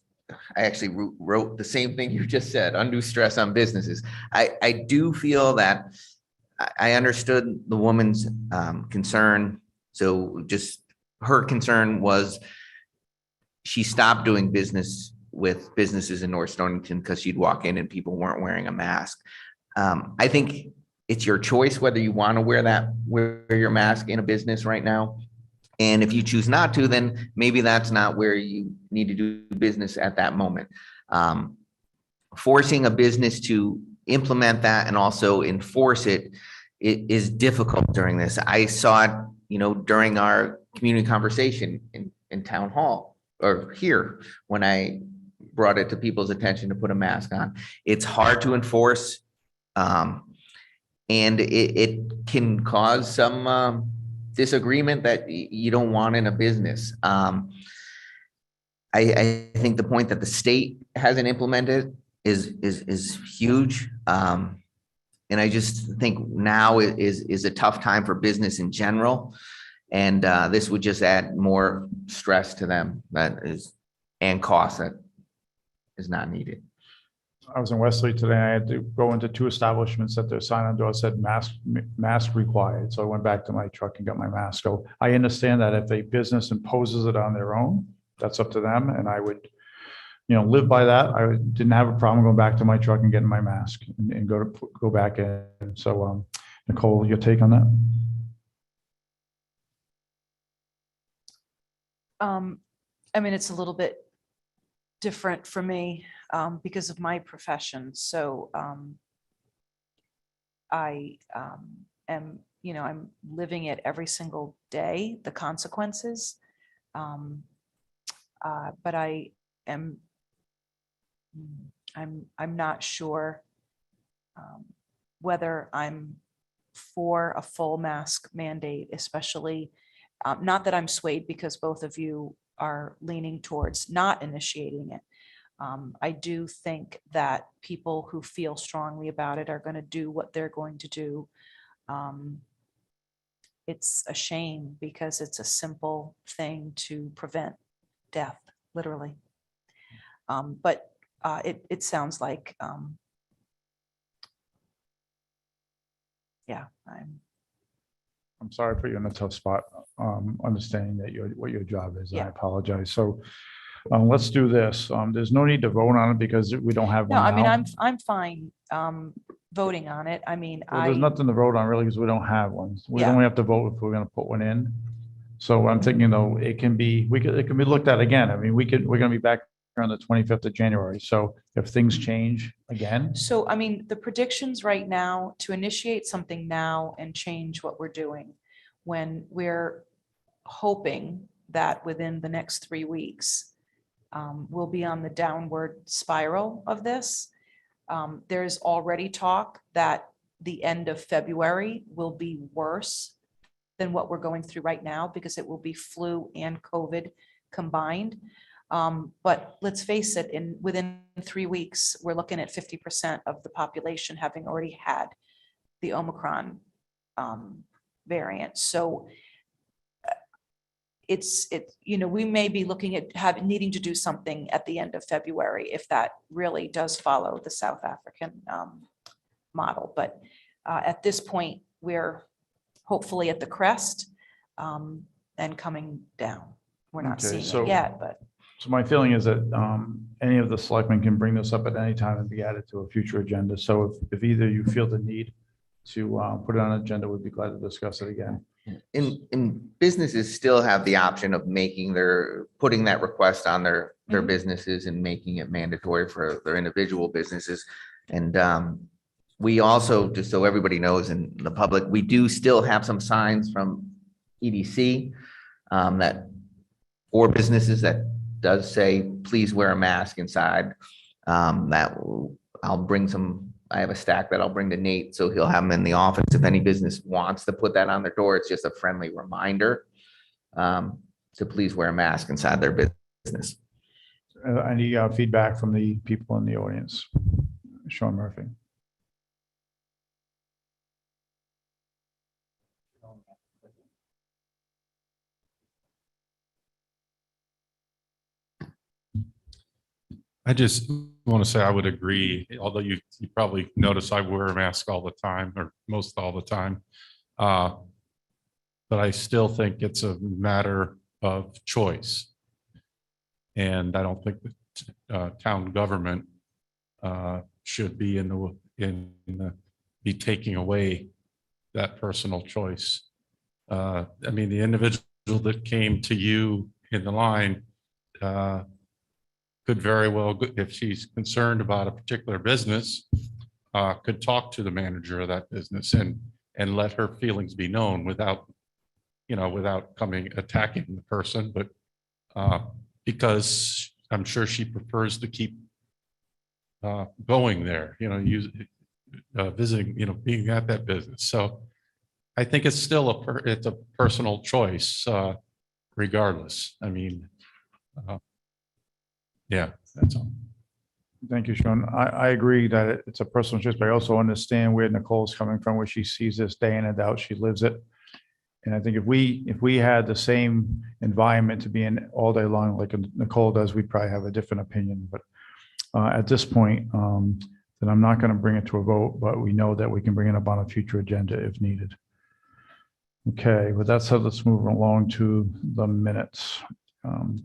actually wrote the same thing you just said, undue stress on businesses. I do feel that I understood the woman's concern. So just her concern was she stopped doing business with businesses in North Stonington because she'd walk in and people weren't wearing a mask. I think it's your choice whether you want to wear your mask in a business right now. And if you choose not to, then maybe that's not where you need to do business at that moment. Forcing a business to implement that and also enforce it is difficult during this. I saw it, during our community conversation in town hall or here when I brought it to people's attention to put a mask on. It's hard to enforce. And it can cause some disagreement that you don't want in a business. I think the point that the state hasn't implemented is huge. And I just think now is a tough time for business in general. And this would just add more stress to them and cost that is not needed. I was in Wesley today. I had to go into 2 establishments that their sign on door said mask required. So I went back to my truck and got my mask. So I understand that if a business imposes it on their own, that's up to them. And I would, live by that. I didn't have a problem going back to my truck and getting my mask and go back in. So Nicole, your take on that? I mean, it's a little bit different for me because of my profession. So I am, I'm living it every single day, the consequences. But I'm not sure whether I'm for a full mask mandate, especially not that I'm swayed because both of you are leaning towards not initiating it. I do think that people who feel strongly about it are going to do what they're going to do. It's a shame because it's a simple thing to prevent death, literally. But it sounds like, yeah, I'm sorry to put you in a tough spot, understanding that what your job is. I Yeah. apologize. So let's do this. There's no need to vote on it because we don't have no, one I mean, now. I'm fine voting on it. I mean, Well, there's nothing to vote on really because we don't have one. We Yeah. only have to vote if we're going to put one in. So I'm thinking, though, it can be looked at again. I mean, we're going to be back on the 25th of January. So if things change again, So, I mean, the predictions right now to initiate something now and change what we're doing when we're hoping that within the next 3 weeks, we'll be on the downward spiral of this. There's already talk that the end of February will be worse than what we're going through right now because it will be flu and COVID combined. But let's face it, within 3 weeks, we're looking at 50% of the population having already had the Omicron variant. So we may be looking at needing to do something at the end of February if that really does follow the South African model. But at this point, we're hopefully at the crest and coming down. We're not Okay, seeing so- it yet, but. So my feeling is that any of the selectmen can bring this up at any time and be added to a future agenda. So if either you feel the need to put it on an agenda, we'd be glad to discuss it again. And businesses still have the option of putting that request on their Mhm. businesses and making it mandatory for their individual businesses. And we also, just so everybody knows in the public, we do still have some signs from EDC that for businesses that does say, please wear a mask inside. I'll bring some. I have a stack that I'll bring to Nate, so he'll have them in the office. If any business wants to put that on their door, it's just a friendly reminder to please wear a mask inside their business. Any feedback from the people in the audience? Sean Murphy. I just want to say I would agree, although you probably notice I wear a mask all the time or most all the time. But I still think it's a matter of choice. And I don't think that town government should be be taking away that personal choice. I mean, the individual that came to you in the line could very well, if she's concerned about a particular business, could talk to the manager of that business and let her feelings be known without, without attacking the person, but because I'm sure she prefers to keep going there, visiting, being at that business. So I think it's still it's a personal choice, regardless. I mean, yeah, that's all. Thank you, Sean. I agree that it's a personal choice, but I also understand where Nicole's coming from, where she sees this day in and out, she lives it. And I think if we had the same environment to be in all day long, like Nicole does, we'd probably have a different opinion. But at this point, then I'm not going to bring it to a vote, but we know that we can bring it up on a future agenda if needed. Okay, with that said, let's move along to the minutes.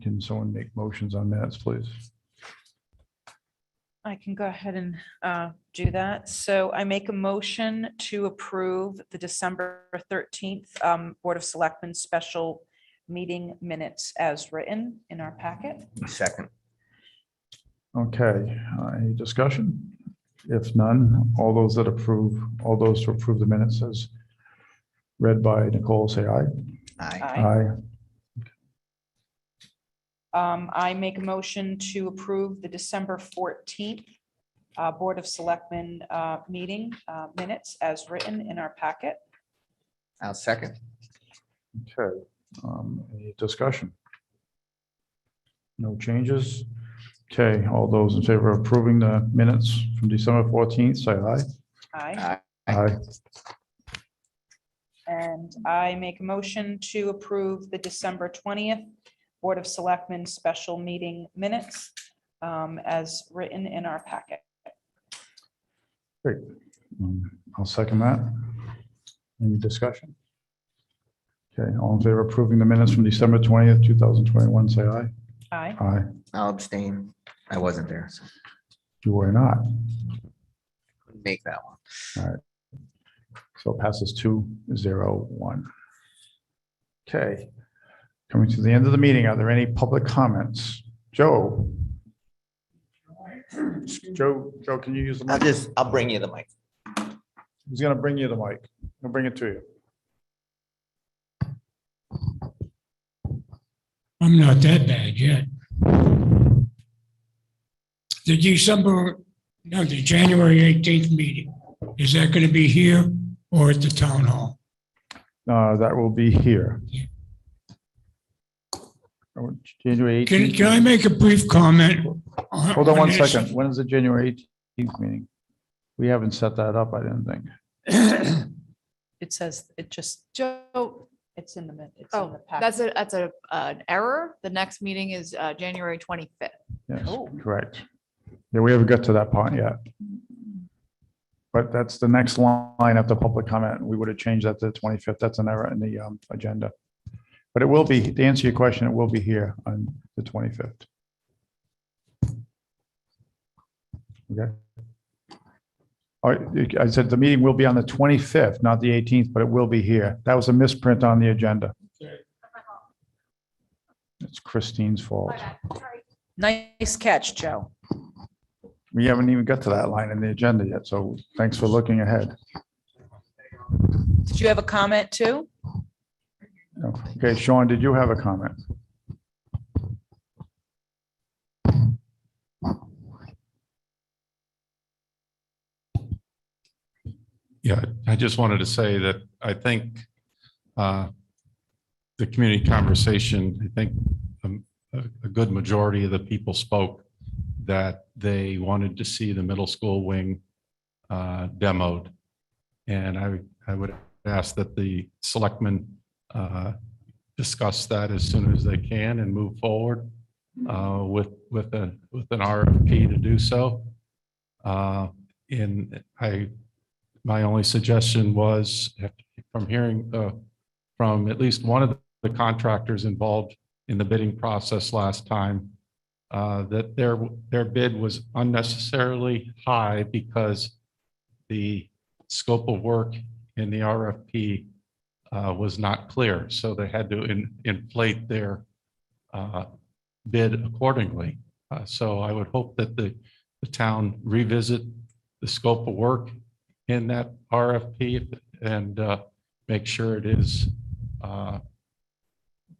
Can someone make motions on minutes, please? I can go ahead and do that. So I make a motion to approve the December 13th Board of Selectmen special meeting minutes as written in our packet. Second. Okay, any discussion? If none, all those to approve the minutes as read by Nicole, say aye. Aye. I make a motion to approve the December 14th Board of Selectmen meeting minutes as written in our packet. I'll second. Okay, any discussion? No changes? Okay, all those in favor of approving the minutes from December 14th, say aye. Aye. Aye. And I make a motion to approve the December 20th Board of Selectmen special meeting minutes as written in our packet. Great. I'll second that. Any discussion? Okay, all in favor of approving the minutes from December 20th, 2021, say aye. Aye. Aye. I'll abstain. I wasn't there, so You were not. couldn't make that one. So it passes 2-0-1. Okay. Coming to the end of the meeting, are there any public comments? Joe? Joe, can you use the mic? I'll bring you the mic. He's going to bring you the mic. He'll bring it to you. I'm not that bad yet. The January 18th meeting, is that going to be here or at the town hall? That will be here. Yeah. January 18th. Can I make a brief comment? Hold on 1 second. When is the January 18th meeting? We haven't set that up, I didn't think. It says, it just, Joe, it's in the, it's in oh, the packet. that's an error. The next meeting is January 25th. Yes, Oh. correct. Yeah, we haven't got to that part yet. But that's the next line after public comment. We would have changed that to the 25th. That's an error in the agenda. But it will be, to answer your question, it will be here on the 25th. Okay. All right, I said the meeting will be on the 25th, not the 18th, but it will be here. That was a misprint on the agenda. It's Christine's fault. Nice catch, Joe. We haven't even got to that line in the agenda yet, so thanks for looking ahead. Did you have a comment too? Okay, Sean, did you have a comment? Yeah, I just wanted to say that I think the community conversation, I think a good majority of the people spoke that they wanted to see the middle school wing demoed. And I would ask that the selectmen discuss that as soon as they can and move forward with an RFP to do so. And my only suggestion was, from hearing from at least one of the contractors involved in the bidding process last time, that their bid was unnecessarily high because the scope of work in the RFP was not clear, so they had to inflate their bid accordingly. So I would hope that the town revisit the scope of work in that RFP and make sure it is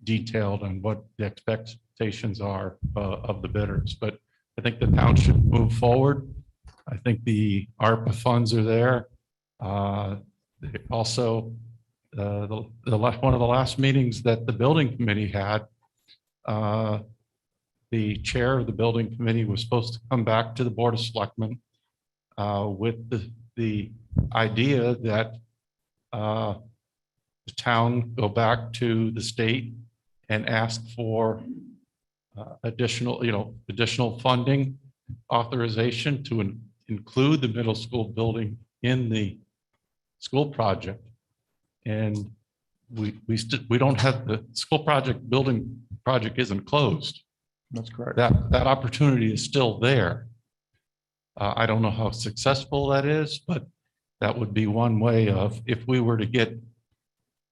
detailed on what the expectations are of the bidders. But I think the town should move forward. I think the ARPA funds are there. Also, one of the last meetings that the building committee had, the chair of the building committee was supposed to come back to the Board of Selectmen with the idea that the town go back to the state and ask for additional funding authorization to include the middle school building in the school project. And we don't have the school building project isn't closed. That's correct. That opportunity is still there. I don't know how successful that is, but that would be one way of, if we were to get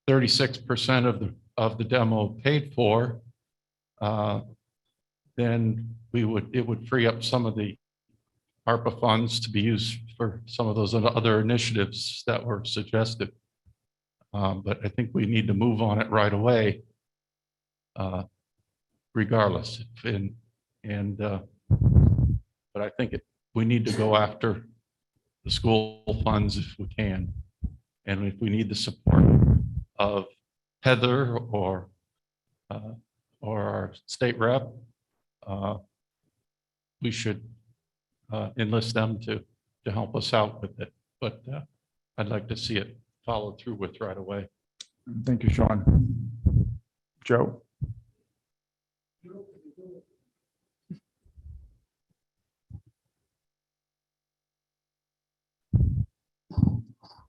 36% of the demo paid for, then it would free up some of the ARPA funds to be used for some of those other initiatives that were suggested. But I think we need to move on it right away, regardless. But I think we need to go after the school funds if we can. And if we need the support of Heather or our state rep, we should enlist them to help us out with it. But I'd like to see it followed through with right away. Thank you, Sean. Joe?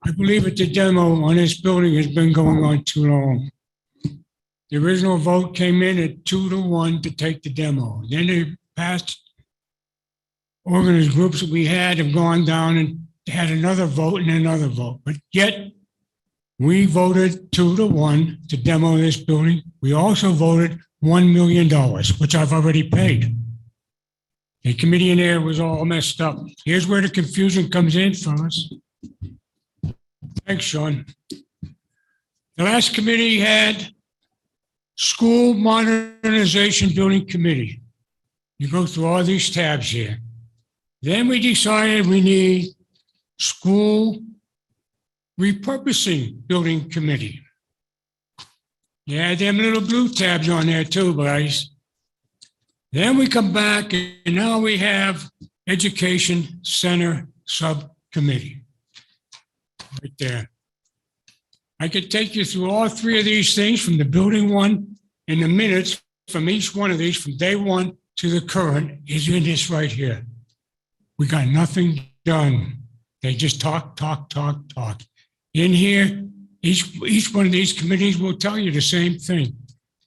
I believe that the demo on this building has been going on too long. The original vote came in at 2-1 to take the demo. Then the past organized groups that we had have gone down and had another vote and another vote. But yet we voted 2-1 to demo this building. We also voted $1 million, which I've already paid. The committee in there was all messed up. Here's where the confusion comes in, fellas. Thanks, Sean. The last committee had School Modernization Building Committee. You go through all these tabs here. Then we decided we need School Repurposing Building Committee. Yeah, them little blue tabs on there too, guys. Then we come back and now we have Education Center Subcommittee. Right there. I could take you through all three of these things from the building one, and the minutes from each one of these from day one to the current is in this right here. We got nothing done. They just talk. In here, each one of these committees will tell you the same thing.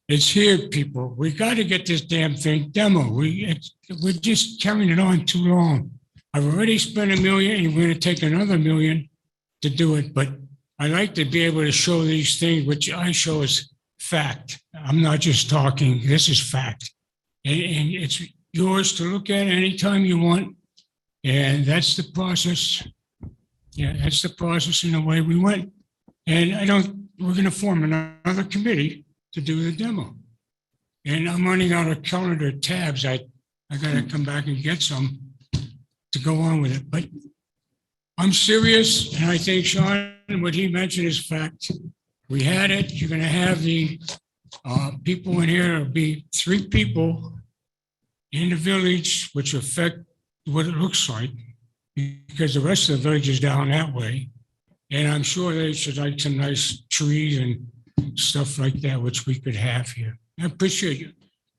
It's here, people. We got to get this damn thing demo. We're just carrying it on too long. I've already spent $1 million, and we're going to take another $1 million to do it, but I like to be able to show these things, which I show as fact. I'm not just talking, this is fact. And it's yours to look at anytime you want. And that's the process. Yeah, that's the process in the way we went. And we're going to form another committee to do the demo. And I'm running out of calendar tabs. I got to come back and get some to go on with it. But I'm serious, and I think Sean, what he mentioned is fact. We had it. You're going to have the people in here. It'll be 3 people in the village, which affect what it looks like, because the rest of the village is down that way. And I'm sure they should like some nice trees and stuff like that, which we could have here. I appreciate you.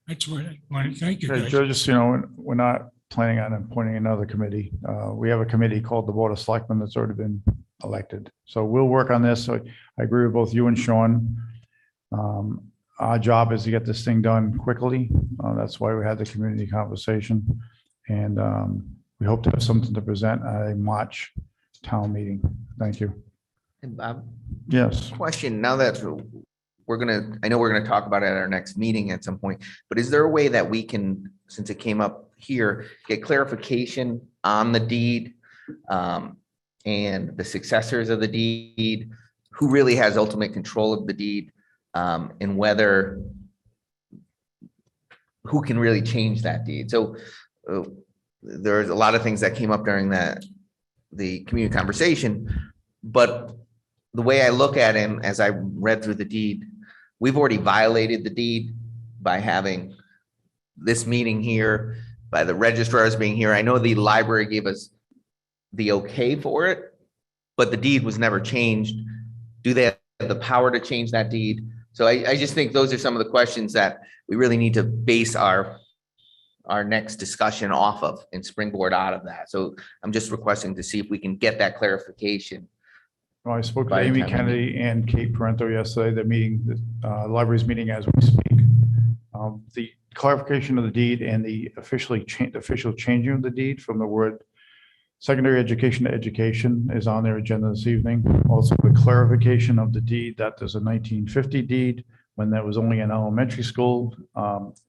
That's what I want to thank you guys. Joe, just, we're not planning on appointing another committee. We have a committee called the Board of Selectmen that's already been elected. So we'll work on this. So I agree with both you and Sean. Our job is to get this thing done quickly. That's why we had the community conversation. And we hope to have something to present at a March town meeting. Thank you. And Bob, Yes. question, now that I know we're gonna talk about it at our next meeting at some point, but is there a way that we can, since it came up here, get clarification on the deed and the successors of the deed, who really has ultimate control of the deed, and whether who can really change that deed? So there's a lot of things that came up during the community conversation, but the way I look at him, as I read through the deed, we've already violated the deed by having this meeting here, by the registrars being here. I know the library gave us the okay for it, but the deed was never changed. Do they have the power to change that deed? So I just think those are some of the questions that we really need to base our next discussion off of and springboard out of that. So I'm just requesting to see if we can get that clarification. Well, I spoke to By the Amy time we Kennedy and Kate Parento yesterday, the library's meeting as we speak. The clarification of the deed and the official changing of the deed from the word secondary education to education is on their agenda this evening. Also, the clarification of the deed that there's a 1950 deed when that was only an elementary school.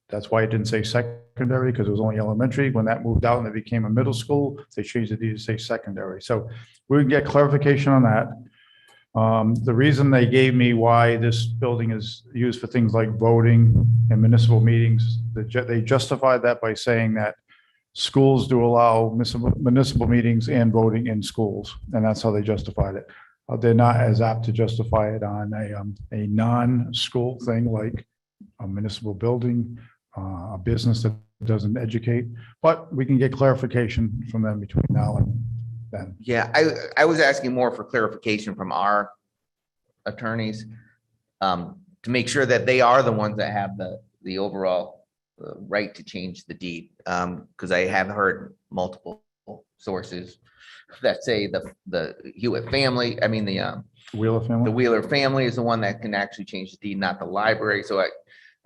That's why it didn't say secondary, because it was only elementary. When that moved out and it became a middle school, they changed the deed to say secondary. So we can get clarification on that. The reason they gave me why this building is used for things like voting and municipal meetings, they justified that by saying that schools do allow municipal meetings and voting in schools, and that's how they justified it. They're not as apt to justify it on a non-school thing like a municipal building, a business that doesn't educate, but we can get clarification from them between now and then. Yeah, I was asking more for clarification from our attorneys to make sure that they are the ones that have the overall right to change the deed. Because I have heard multiple sources that say the Hewitt family, I mean, the Wheeler family? Wheeler family is the one that can actually change the deed, not the library. So I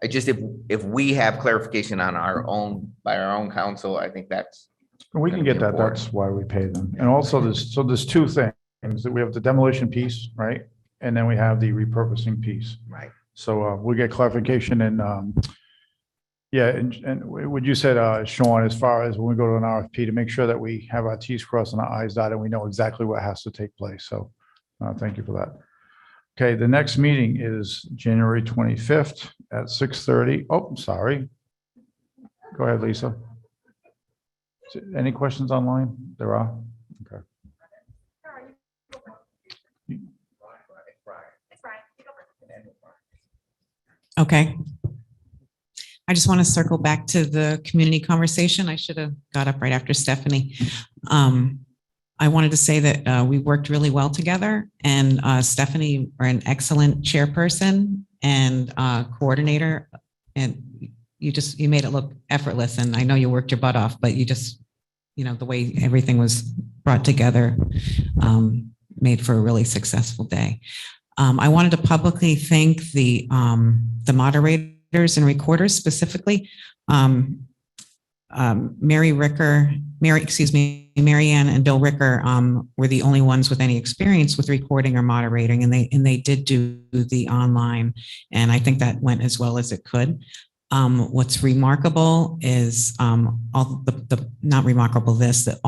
just, if we have clarification on our own, by our own counsel, I think that's. We can get that. That's why we pay them. And also there's two things that we have: the demolition piece, right? And then we have the repurposing piece. Right. So we'll get clarification and yeah, and what you said, Sean, as far as when we go to an RFP, to make sure that we have our T's crossed and our I's dotted, and we know exactly what has to take place. So thank you for that. Okay, the next meeting is January 25th at 6:30. Oh, sorry. Go ahead, Lisa. Any questions online? There are? Okay. Okay. I just want to circle back to the community conversation. I should have got up right after Stephanie. I wanted to say that we worked really well together, and Stephanie are an excellent chairperson and coordinator, and you made it look effortless. And I know you worked your butt off, but you just, the way everything was brought together made for a really successful day. I wanted to publicly thank the moderators and recorders, specifically Mary Ann and Bill Ricker were the only ones with any experience with recording or moderating, and they did do the online, and I think that went as well as it could. What's remarkable is all all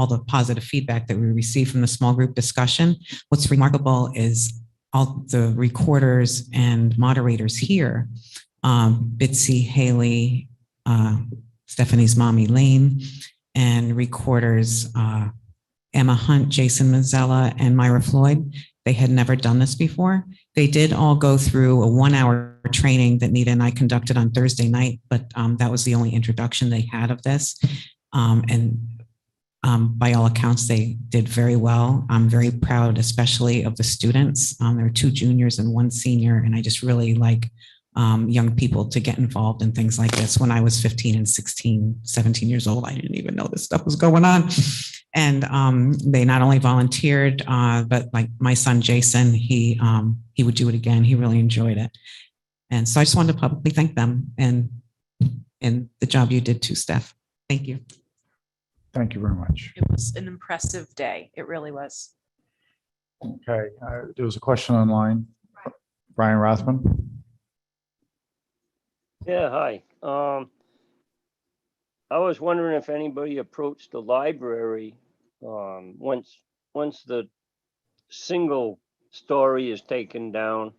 the positive feedback that we received from the small group discussion. What's remarkable is all the recorders and moderators here, Bitsy, Haley, Stephanie's mom, Elaine, and recorders, Emma Hunt, Jason Mazzella, and Myra Floyd. They had never done this before. They did all go through a 1-hour training that Nita and I conducted on Thursday night, but that was the only introduction they had of this. By all accounts, they did very well. I'm very proud, especially of the students. There are 2 juniors and 1 senior, and I just really like young people to get involved in things like this. When I was 15 and 16, 17 years old, I didn't even know this stuff was going on. And they not only volunteered, but like my son, Jason, he would do it again. He really enjoyed it. And so I just wanted to publicly thank them and the job you did too, Steph. Thank you. Thank you very much. It was an impressive day. It really was. Okay, there was a question online. Brian Rothman. Yeah, hi. I was wondering if anybody approached the library, once the single story is taken down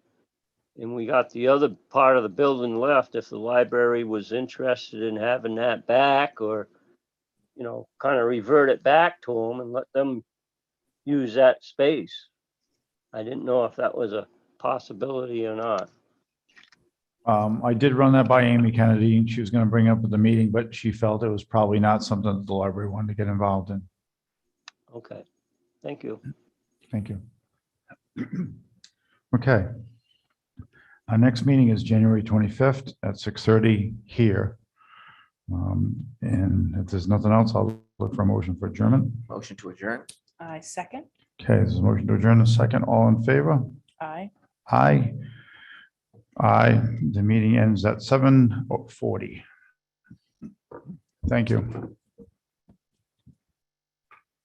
and we got the other part of the building left, if the library was interested in having that back, or, you know, kind of revert it back to them and let them use that space. I didn't know if that was a possibility or not. I did run that by Amy Kennedy, and she was going to bring it up at the meeting, but she felt it was probably not something that the library wanted to get involved in. Okay, thank you. Thank you. Okay. Our next meeting is January 25th at 6:30 here. And if there's nothing else, I'll look for a motion for adjournment. Motion to adjourn. I second. Okay, there's a motion to adjourn, a second. All in favor? Aye. Aye. Aye. The meeting ends at 7:40. Thank you.